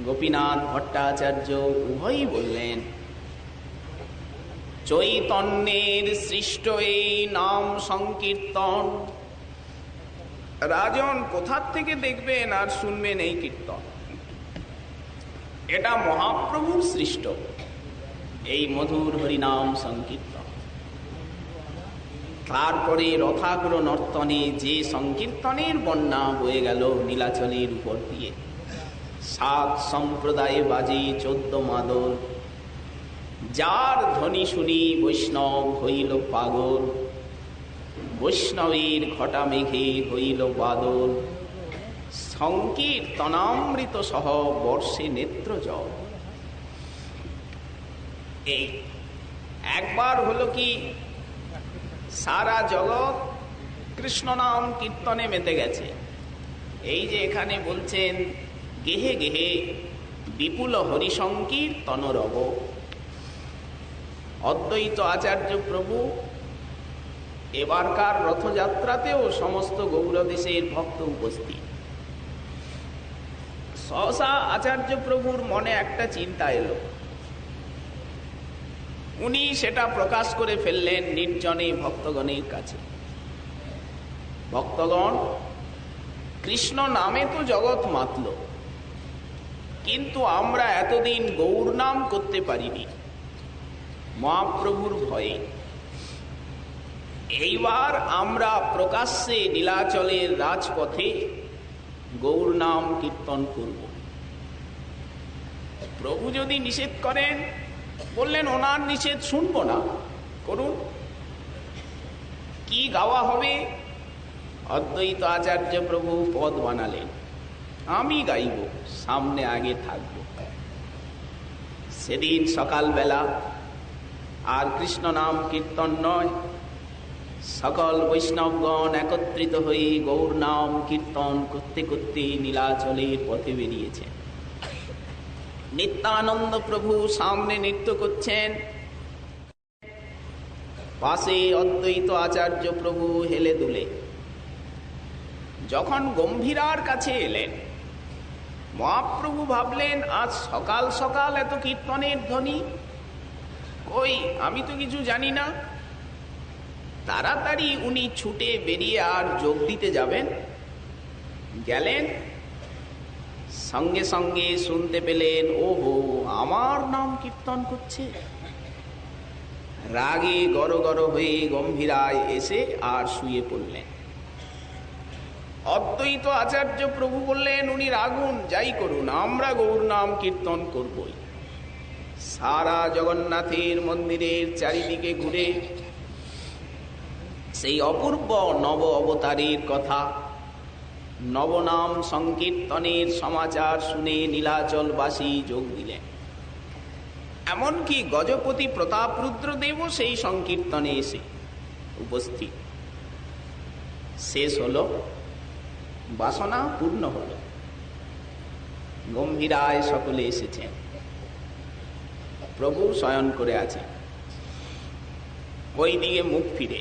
গোপীনাথ ভট্টাচার্য উভয়ই বললেন, চৈতন্যের সৃষ্ট এই নাম সংকীর্তন রাজন কোথার থেকে দেখবেন আর শুনবেন এই কীর্তন? এটা মহাপ্রভুর সৃষ্ট এই মধুর হরিনাম সংকীর্তন। তারপরে রথাগ্র নর্তনে যে সংকীর্তনের বন্যা বয়ে গেল নীলাচলের উপর দিয়ে, 7 সম্প্রদায়ে বাজে 14 মাদল, যার ধ্বনি শুনি বৈষ্ণব হইল পাগল, বৈষ্ণবের ঘটা মেঘে হইল বাদল, সংকীর্তনামৃত সহ বর্ষে নেত্র জল। এই একবার হলো কি, সারা জগৎ কৃষ্ণ নাম কীর্তনে মেতে গেছে। এই যে এখানে বলছেন, গেহে গেহে বিপুল হরিসংকীর্তন রব। অদ্বৈত আচার্য প্রভু এবারকার রথযাত্রাতেও সমস্ত গৌড়দেশের ভক্ত উপস্থিত। সহসা আচার্য প্রভুর মনে একটা চিন্তা এলো, উনি সেটা প্রকাশ করে ফেললেন নির্জনে ভক্তগণের কাছে। ভক্তগণ, কৃষ্ণ নামে তো জগৎ মাতল, কিন্তু আমরা এতদিন গৌর নাম করতে পারিনি মহাপ্রভুর ভয়ে। এইবার আমরা প্রকাশ্যে নীলাচলের রাজপথে গৌর নাম কীর্তন করব। প্রভু যদি নিষেধ করেন, বললেন ওনার নিষেধ শুনবো না, করুন। কি গাওয়া হবে? অদ্বৈত আচার্য প্রভু পদ বানালেন, আমি গাইব, সামনে আগে থাকব। সেদিন সকালবেলা আর কৃষ্ণ নাম কীর্তন নয়, সকল বৈষ্ণবগণ একত্রিত হয়ে গৌর নাম কীর্তন করতে করতে নীলাচলের পথে বেরিয়েছে। নিত্যানন্দ প্রভু সামনে নৃত্য করছেন, পাশে অদ্বৈত আচার্য প্রভু হেলে দুলে। যখন গম্ভীরার কাছে এলেন, মহাপ্রভু ভাবলেন আজ সকাল সকাল এত কীর্তনের ধ্বনি, কই আমি তো কিছু জানি না। তাড়াতাড়ি উনি ছুটে বেরিয়ে আর যোগ দিতে যাবেন, গেলেন। সঙ্গে সঙ্গে শুনতে পেলেন, ওহো, আমার নাম কীর্তন করছে। রাগে গর গর হয়ে গম্ভীরায় এসে আর শুয়ে পড়লেন। অদ্বৈত আচার্য প্রভু বললেন, উনি রাগুন, যাই করুন, আমরা গৌর নাম কীর্তন করবই। সারা জগন্নাথের মন্দিরের চারিদিকে ঘুরে সেই অপূর্ব নব অবতারের কথা, নবনাম সংকীর্তনের সমাচার শুনে নীলাচলবাসী যোগ দিলেন। এমনকি গজপতি প্রতাপরুদ্রদেবও সেই সংকীর্তনে এসে উপস্থিত। শেষ হলো, বাসনা পূর্ণ হলো, গম্ভীরায় সকলে এসেছেন। প্রভু শয়ন করে আছেন, ওই দিকে মুখ ফিরে,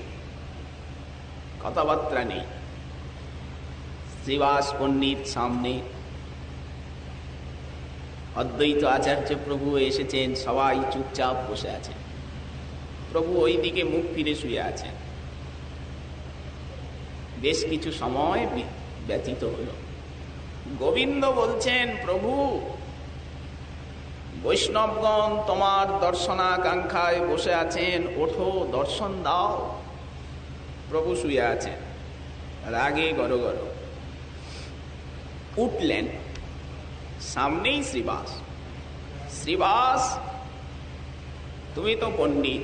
কথাবার্তা নেই। শ্রীবাস পণ্ডিত সামনে, অদ্বৈত আচার্য প্রভু এসেছেন, সবাই চুপচাপ বসে আছেন। প্রভু ওই দিকে মুখ ফিরে শুয়ে আছেন। বেশ কিছু সময় ব্যতীত হল। গোবিন্দ বলছেন, প্রভু, বৈষ্ণবগণ তোমার দর্শনাকাঙ্ক্ষায় বসে আছেন, ওঠো, দর্শন দাও। প্রভু শুয়ে আছেন, রাগে গর গর। উঠলেন, সামনেই শ্রীবাস। শ্রীবাস, তুমি তো পণ্ডিত,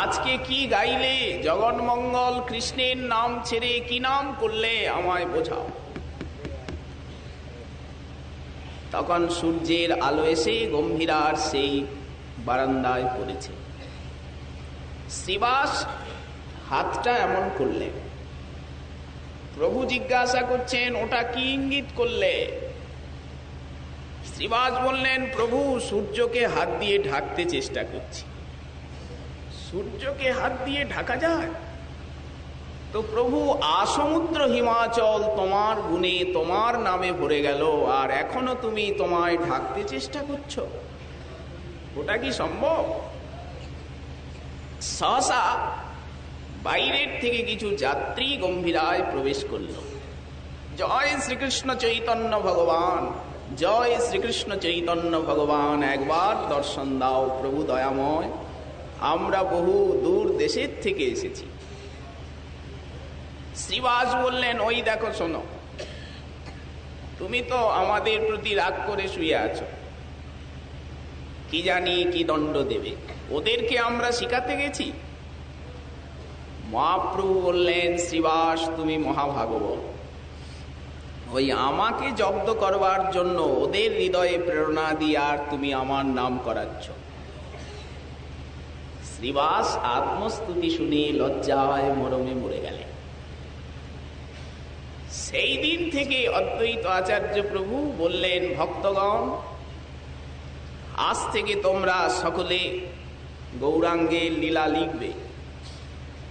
আজকে কি গাইলে? জগন্মঙ্গল কৃষ্ণের নাম ছেড়ে কি নাম করলে আমায় বোঝাও। তখন সূর্যের আলো এসে গম্ভীরার সেই বারান্দায় পড়েছে। শ্রীবাস হাতটা এমন করলেন। প্রভু জিজ্ঞাসা করছেন, ওটা কি ইঙ্গিত করলে? শ্রীবাস বললেন, প্রভু, সূর্যকে হাত দিয়ে ঢাকতে চেষ্টা করছি। সূর্যকে হাত দিয়ে ঢাকা যায়? তো প্রভু, আসমুদ্র হিমাচল তোমার গুণে তোমার নামে ভরে গেল, আর এখনো তুমি তোমায় ঢাকতে চেষ্টা করছো? ওটা কি সম্ভব? সহসা বাইরের থেকে কিছু যাত্রী গম্ভীরায় প্রবেশ করল। জয় শ্রীকৃষ্ণ চৈতন্য ভগবান, জয় শ্রীকৃষ্ণ চৈতন্য ভগবান, একবার দর্শন দাও প্রভু দয়াময়, আমরা বহু দূর দেশের থেকে এসেছি। শ্রীবাস বললেন, ওই দেখো, শোনো, তুমি তো আমাদের প্রতি রাগ করে শুয়ে আছো, কি জানি কি দণ্ড দেবে, ওদেরকে আমরা শিখাতে গেছি? মহাপ্রভু বললেন, শ্রীবাস তুমি মহাভাগবত, ওই আমাকে জব্দ করবার জন্য ওদের হৃদয়ে প্রেরণা দিয়ে আর তুমি আমার নাম করাচ্ছ। শ্রীবাস আত্মস্তুতি শুনে লজ্জায় মরমে মরে গেলেন। সেই দিন থেকে অদ্বৈত আচার্য প্রভু বললেন, ভক্তগণ, আজ থেকে তোমরা সকলে গৌরাঙ্গের লীলা লিখবে,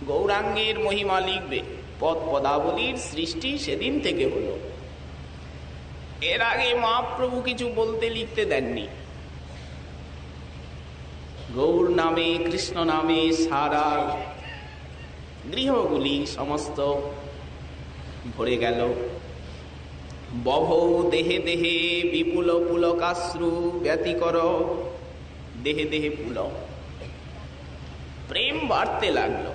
গৌরাঙ্গের মহিমা লিখবে। পদ পদাবলীর সৃষ্টি সেদিন থেকে হলো। এর আগে মহাপ্রভু কিছু বলতে লিখতে দেননি। গৌর নামে, কৃষ্ণ নামে সারা গৃহগুলি সমস্ত ভরে গেল। বভৌ দেহে দেহে বিপুল পুলকাশ্রু ব্যতিকর, দেহে দেহে পুলক। প্রেম বাড়তে লাগলো,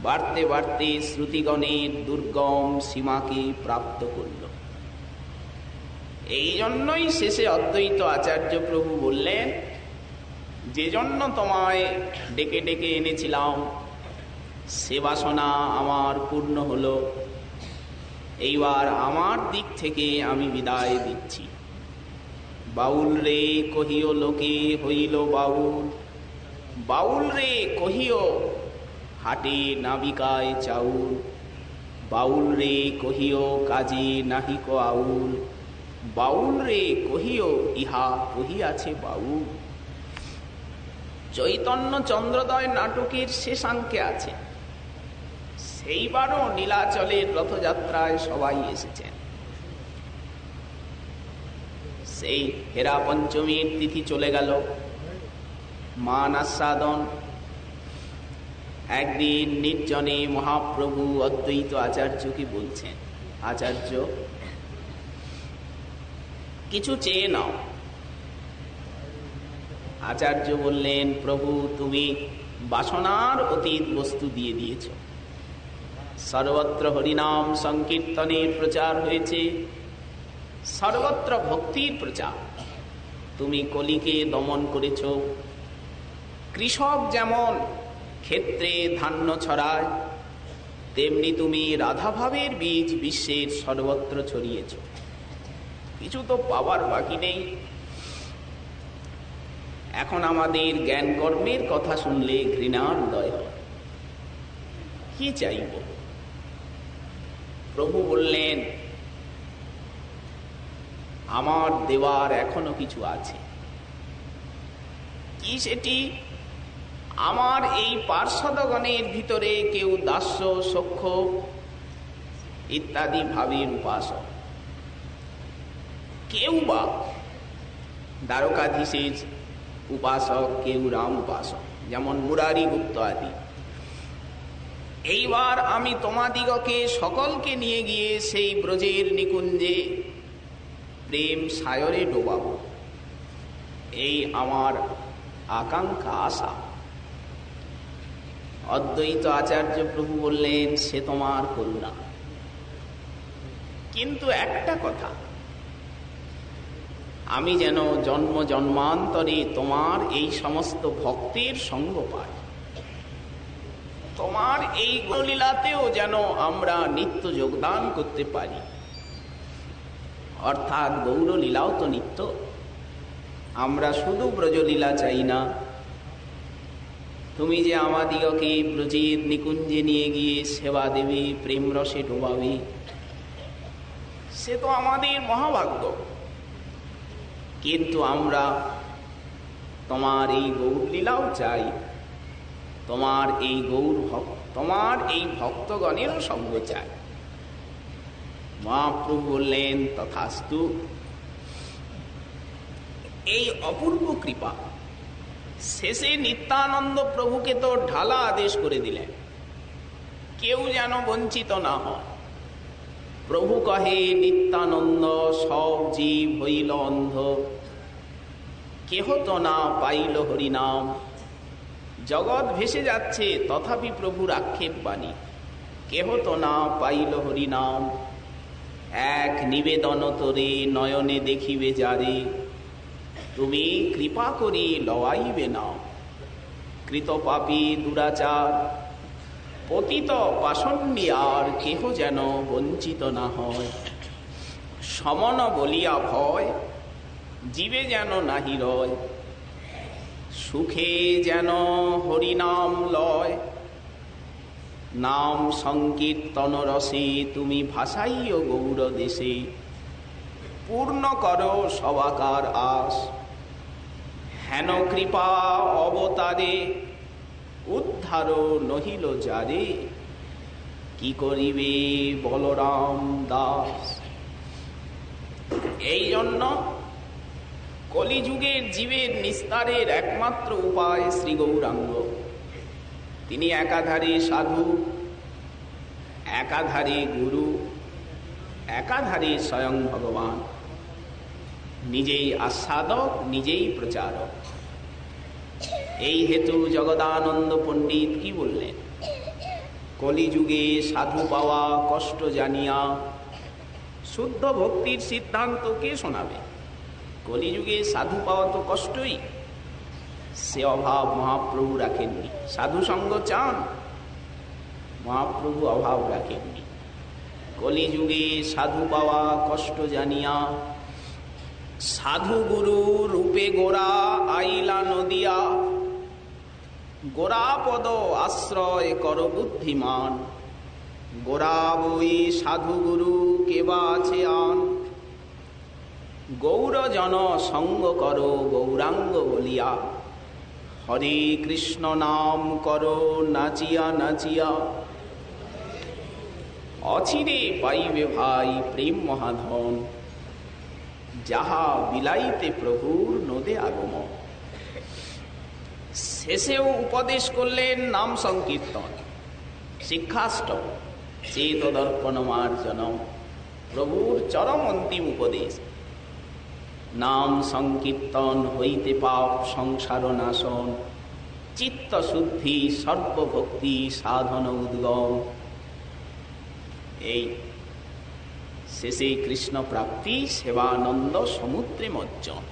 বাড়তে বাড়তে শ্রুতিগণের দুর্গম সীমাকে প্রাপ্ত করল। এই জন্যই শেষে অদ্বৈত আচার্য প্রভু বললেন, যে জন্য তোমায় ডেকে ডেকে এনেছিলাম সে বাসনা আমার পূর্ণ হলো, এইবার আমার দিক থেকে আমি বিদায় দিচ্ছি। বাউল রে কহিও লোকে হইল বাউল, বাউল রে কহিও হাটে নাবিকায় চাউল, বাউল রে কহিও কাজে নাহিক আউল, বাউল রে কহিও ইহা কহিয়াছে বাউল। চৈতন্য চন্দ্রোদয় নাটকের শেষাঙ্কে আছে, সেইবারও নীলাচলের রথযাত্রায় সবাই এসেছেন। সেই হেরা পঞ্চমীর তিথি চলে গেল, মান আস্বাদন। একদিন নির্জনে মহাপ্রভু অদ্বৈত আচার্যকে বলছেন, আচার্য কিছু চেয়ে নাও। আচার্য বললেন, প্রভু তুমি বাসনার অতীত বস্তু দিয়ে দিয়েছ, সর্বত্র হরিনাম সংকীর্তনের প্রচার হয়েছে, সর্বত্র ভক্তির প্রচার। তুমি কলিকে দমন করেছ। কৃষক যেমন ক্ষেত্রে ধান্য ছড়ায়, তেমনি তুমি রাধাভাবের বীজ বিশ্বের সর্বত্র ছড়িয়েছ। কিছু তো পাবার বাকি নেই। এখন আমাদের জ্ঞান কর্মের কথা শুনলে ঘৃণার উদয় হয়। কি চাইব? প্রভু বললেন, আমার দেওয়ার এখনো কিছু আছে। কি সেটি? আমার এই পার্ষদগণের ভিতরে কেউ দাস্য, সখ্য ইত্যাদি ভাবের উপাসক, কেউ বা দ্বারকাধীশের উপাসক, কেউ রাম উপাসক, যেমন মুরারি গুপ্ত আদি। এইবার আমি তোমাদিগকে সকলকে নিয়ে গিয়ে সেই ব্রজের নিকুঞ্জে প্রেম সায়রে ডোবাবো, এই আমার আকাঙ্ক্ষা, আশা। অদ্বৈত আচার্য প্রভু বললেন, সে তোমার করুণা, কিন্তু একটা কথা, আমি যেন জন্ম জন্মান্তরে তোমার এই সমস্ত ভক্তের সঙ্গ পাই, তোমার এই গৌরলীলাতেও যেন আমরা নিত্য যোগদান করতে পারি। অর্থাৎ গৌরলীলাও তো নিত্য, আমরা শুধু ব্রজলীলা চাই না। তুমি যে আমাদিগকে ব্রজের নিকুঞ্জে নিয়ে গিয়ে সেবা দেবে, প্রেম রসে ডোবাবে, সে তো আমাদের মহাভাগ্য। কিন্তু আমরা তোমার এই গৌরলীলাও চাই, তোমার এই ভক্তগণেরও সঙ্গ চাই। মহাপ্রভু বললেন, তথাস্তু। এই অপূর্ব কৃপা শেষে নিত্যানন্দ প্রভুকে তো ঢালা আদেশ করে দিলেন, কেউ যেন বঞ্চিত না হয়। প্রভু কহে, নিত্যানন্দ সব জীব হইল অন্ধ, কেহ তো না পাইল হরিনাম। জগৎ ভেসে যাচ্ছে, তথাপি প্রভুর আক্ষেপ বাণী, কেহ তো না পাইল হরিনাম। এক নিবেদন তোরে নয়নে দেখিবে যারে, তুমি কৃপা করি লওয়াইবে না। কৃত পাপী দুরাচার পতিত পাষণ্যী আর কেহ যেন বঞ্চিত না হয়। সমন বলিয়া ভয় জীবে যেন নাহি রয়, সুখে যেন হরিনাম লয়। নাম সংকীর্তন রসে তুমি ভাসাইও গৌর দেশে, পূর্ণ করো সবাকার আস। হেন কৃপা অবতারে উদ্ধার নহিল যারে, কি করিবে বলরাম দাস। এই জন্য কলিযুগের জীবের নিস্তারের একমাত্র উপায় শ্রী গৌরাঙ্গ। তিনি একাধারে সাধু, একাধারে গুরু, একাধারে স্বয়ং ভগবান, নিজেই আস্বাদক, নিজেই প্রচারক। এই হেতু জগদানন্দ পণ্ডিত কি বললেন? কলিযুগে সাধু পাওয়া কষ্ট জানিয়া শুদ্ধ ভক্তির সিদ্ধান্ত কে শোনাবে? কলিযুগে সাধু পাওয়া তো কষ্টই, সে অভাব মহাপ্রভু রাখেননি। সাধু সঙ্গ চান, মহাপ্রভু অভাব রাখেননি। কলিযুগে সাধু পাওয়া কষ্ট জানিয়া সাধু গুরু রূপে গোরা আইলা নদিয়া। গোরাপদ আশ্রয় কর বুদ্ধিমান, গোরা বই সাধু গুরু কেবা আছে আন। গৌরজন সঙ্গ কর গৌরাঙ্গ বলিয়া, হরে কৃষ্ণ নাম কর নাচিয়া নাচিয়া। অচিরে পাইবে ভাই প্রেম মহাধন, যাহা বিলাইতে প্রভুর নদে আগমন। শেষেও উপদেশ করলেন নাম সংকীর্তন, শিক্ষাষ্টম, চেত দর্পণ মার্জন। প্রভুর চরম অন্তিম উপদেশ, নাম সংকীর্তন হইতে পাপ সংসার নাশন, চিত্ত শুদ্ধি সর্বভক্তি সাধন উদ্গম। এই শেষে কৃষ্ণ প্রাপ্তি সেবানন্দ সমুদ্রে মজ্জন।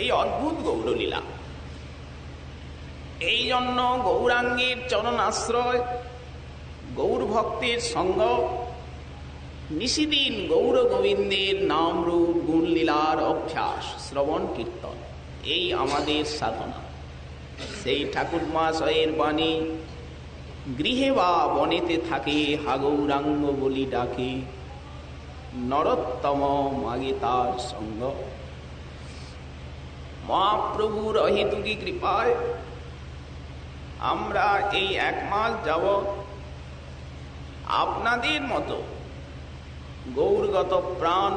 এই অদ্ভুত গৌরলীলা। এই জন্য গৌরাঙ্গের চরণ আশ্রয়, গৌর ভক্তের সঙ্গ, নিশিদিন গৌর গোবিন্দের নাম রূপ গুণলীলার অভ্যাস, শ্রবণ কীর্তন, এই আমাদের সাধনা। সেই ঠাকুর মহাশয়ের বাণী, গৃহে বা বনেতে থাকে হা গৌরাঙ্গ বলি ডাকে, নরোত্তম মাগে তার সঙ্গ। মহাপ্রভুর অহেতুকী কৃপায় আমরা এই এক মাস যাবৎ আপনাদের মতো গৌরগত প্রাণ,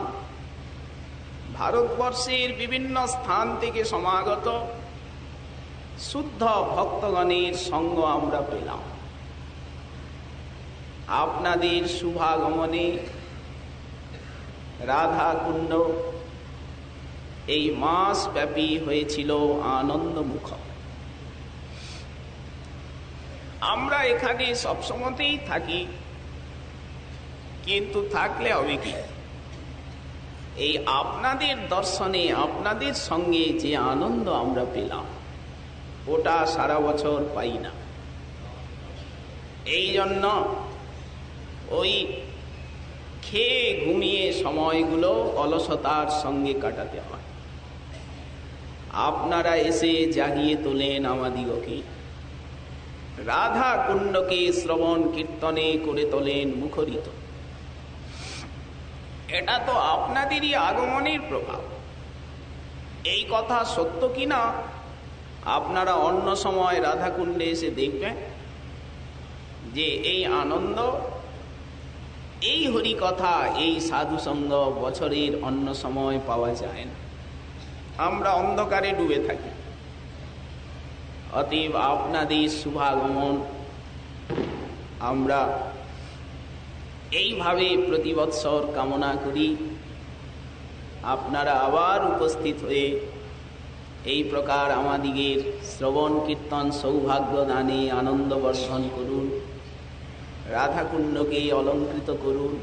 ভারতবর্ষের বিভিন্ন স্থান থেকে সমাগত শুদ্ধ ভক্তগণের সঙ্গ আমরা পেলাম। আপনাদের শুভাগমনে রাধা কুণ্ড এই মাস ব্যাপী হয়েছিল আনন্দমুখ। আমরা এখানে সবসময়তেই থাকি, কিন্তু থাকলে হবে কি? এই আপনাদের দর্শনে, আপনাদের সঙ্গে যে আনন্দ আমরা পেলাম, ওটা সারা বছর পাই না। এই জন্য ওই খেয়ে ঘুমিয়ে সময়গুলো অলসতার সঙ্গে কাটাতে হয়। আপনারা এসে জাগিয়ে তোলেন আমাদিগকে, রাধা কুণ্ডকে শ্রবণ কীর্তনে করে তোলেন মুখরিত। এটা তো আপনাদেরই আগমনের প্রভাব। এই কথা সত্য কিনা আপনারা অন্য সময় রাধাকুণ্ডে এসে দেখবেন যে এই আনন্দ, এই হরি কথা, এই সাধুসঙ্গ বছরের অন্য সময় পাওয়া যায় না। আমরা অন্ধকারে ডুবে থাকি। অতএব আপনাদের শুভাগমন আমরা এইভাবে প্রতি বৎসর কামনা করি। আপনারা আবার উপস্থিত হয়ে এই প্রকার আমাদিগের শ্রবণ কীর্তন সৌভাগ্য দানে আনন্দ বর্ধন করুন, রাধাকুণ্ডকে অলঙ্কৃত করুন।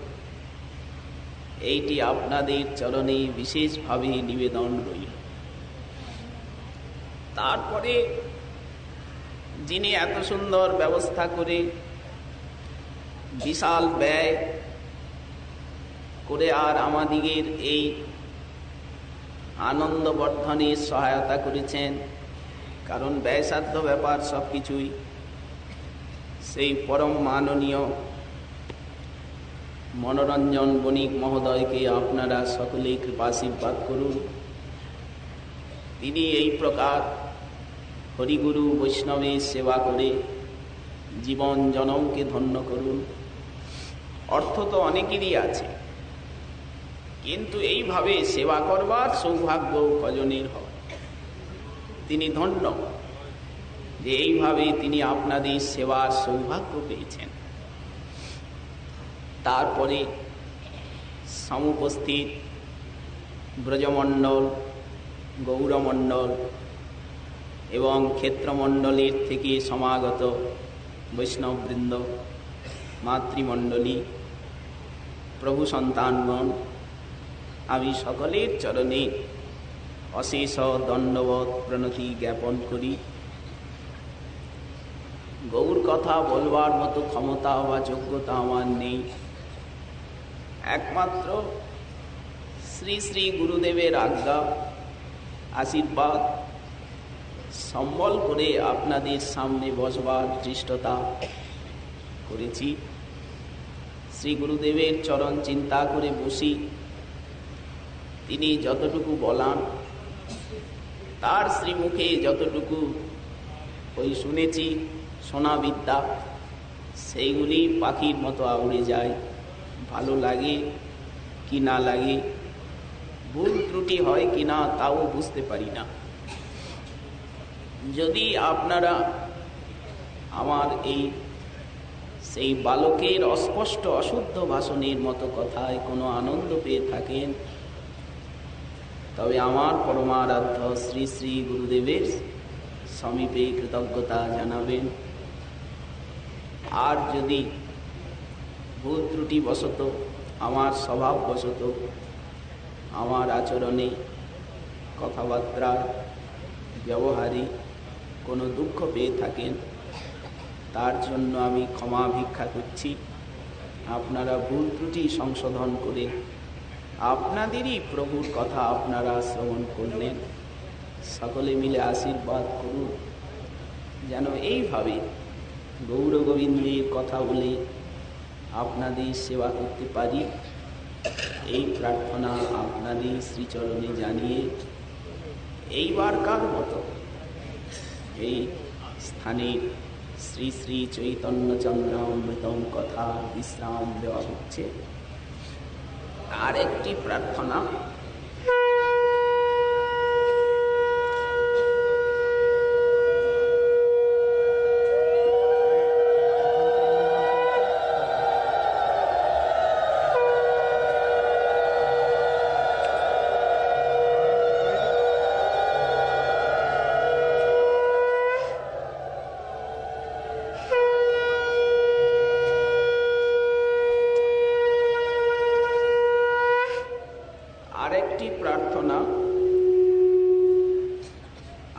এইটি আপনাদের চরণে বিশেষভাবে নিবেদন রইল। তারপরে যিনি এত সুন্দর ব্যবস্থা করে বিশাল ব্যয় করে আর আমাদিগের এই আনন্দ বর্ধনে সহায়তা করেছেন, কারণ ব্যয়সাধ্য ব্যাপার সব কিছুই, সেই পরম মাননীয় মনোরঞ্জন বণিক মহোদয়কে আপনারা সকলেই কৃপাশীর্বাদ করুন। তিনি এই প্রকার হরিগুরু বৈষ্ণবের সেবা করে জীবন জনমকে ধন্য করুন। অর্থ তো অনেকেরই আছে, কিন্তু এইভাবে সেবা করবার সৌভাগ্য কজনের হয়। তিনি ধন্য যে এইভাবে তিনি আপনাদের সেবার সৌভাগ্য পেয়েছেন। তারপরে সমুপস্থিত ব্রজমণ্ডল, গৌরমণ্ডল এবং ক্ষেত্রমণ্ডলের থেকে সমাগত বৈষ্ণববৃন্দ, মাতৃমণ্ডলী, প্রভু সন্তানগণ, আমি সকলের চরণে অশেষ দণ্ডবত প্রণতি জ্ঞাপন করি। গৌর কথা বলবার মতো ক্ষমতা বা যোগ্যতা আমার নেই। একমাত্র শ্রী শ্রী গুরুদেবের আজ্ঞা, আশীর্বাদ সম্বল করে আপনাদের সামনে বসবার দৃষ্টতা করেছি। শ্রী গুরুদেবের চরণ চিন্তা করে বসি। তিনি যতটুকু বলান, তার শ্রীমুখে যতটুকু ওই শুনেছি শোনা বিদ্যা, সেইগুলি পাখির মতো আউড়ে যায়। ভালো লাগে কি না লাগে, ভুল ত্রুটি হয় কি না তাও বুঝতে পারি না। যদি আপনারা আমার এই সেই বালকের অস্পষ্ট অশুদ্ধ ভাষণের মতো কথায় কোনো আনন্দ পেয়ে থাকেন, তবে আমার পরমারাধ্য শ্রী শ্রী গুরুদেবের সমীপে কৃতজ্ঞতা জানাবেন। আর যদি ভুল ত্রুটি বশত, আমার স্বভাব বশত, আমার আচরণে, কথাবার্তায়, ব্যবহারে কোনো দুঃখ পেয়ে থাকেন, তার জন্য আমি ক্ষমা ভিক্ষা করছি। আপনারা ভুল ত্রুটি সংশোধন করে আপনাদেরই প্রভুর কথা আপনারা শ্রবণ করলেন, সকলে মিলে আশীর্বাদ করুন যেন এইভাবে গৌর গোবিন্দের কথা বলে আপনাদের সেবা করতে পারি। এই প্রার্থনা আপনাদের শ্রীচরণে জানিয়ে এইবারকার মতো এই স্থানের শ্রী শ্রী চৈতন্যচন্দ্র অমৃতম কথা বিশ্রাম দেওয়া হচ্ছে। আর একটি প্রার্থনা,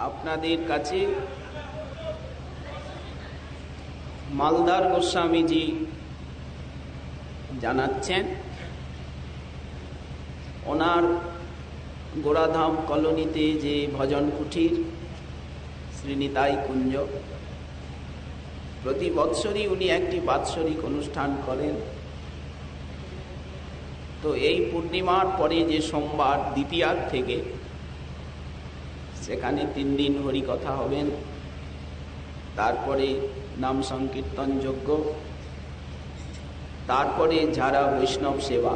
আপনাদের কাছে মালদার গোস্বামীজি জানাচ্ছেন, ওনার গোড়াধাম কলোনিতে যে ভজন কুঠির শ্রীনিতাই কুঞ্জ, প্রতি বৎসরই উনি একটি বাৎসরিক অনুষ্ঠান করেন। তো এই পূর্ণিমার পরে যে সোমবার দ্বিতীয়ার থেকে সেখানে 3 দিন হরিকথা হবেন, তারপরে নাম সংকীর্তন যজ্ঞ, তারপরে যারা বৈষ্ণব সেবা,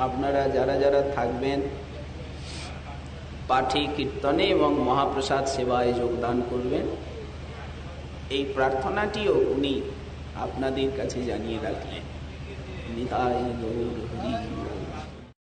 আপনারা যারা যারা থাকবেন পাঠে কীর্তনে এবং মহাপ্রসাদ সেবায় যোগদান করবেন, এই প্রার্থনাটিও উনি আপনাদের কাছে জানিয়ে রাখলেন। নিতাই গৌর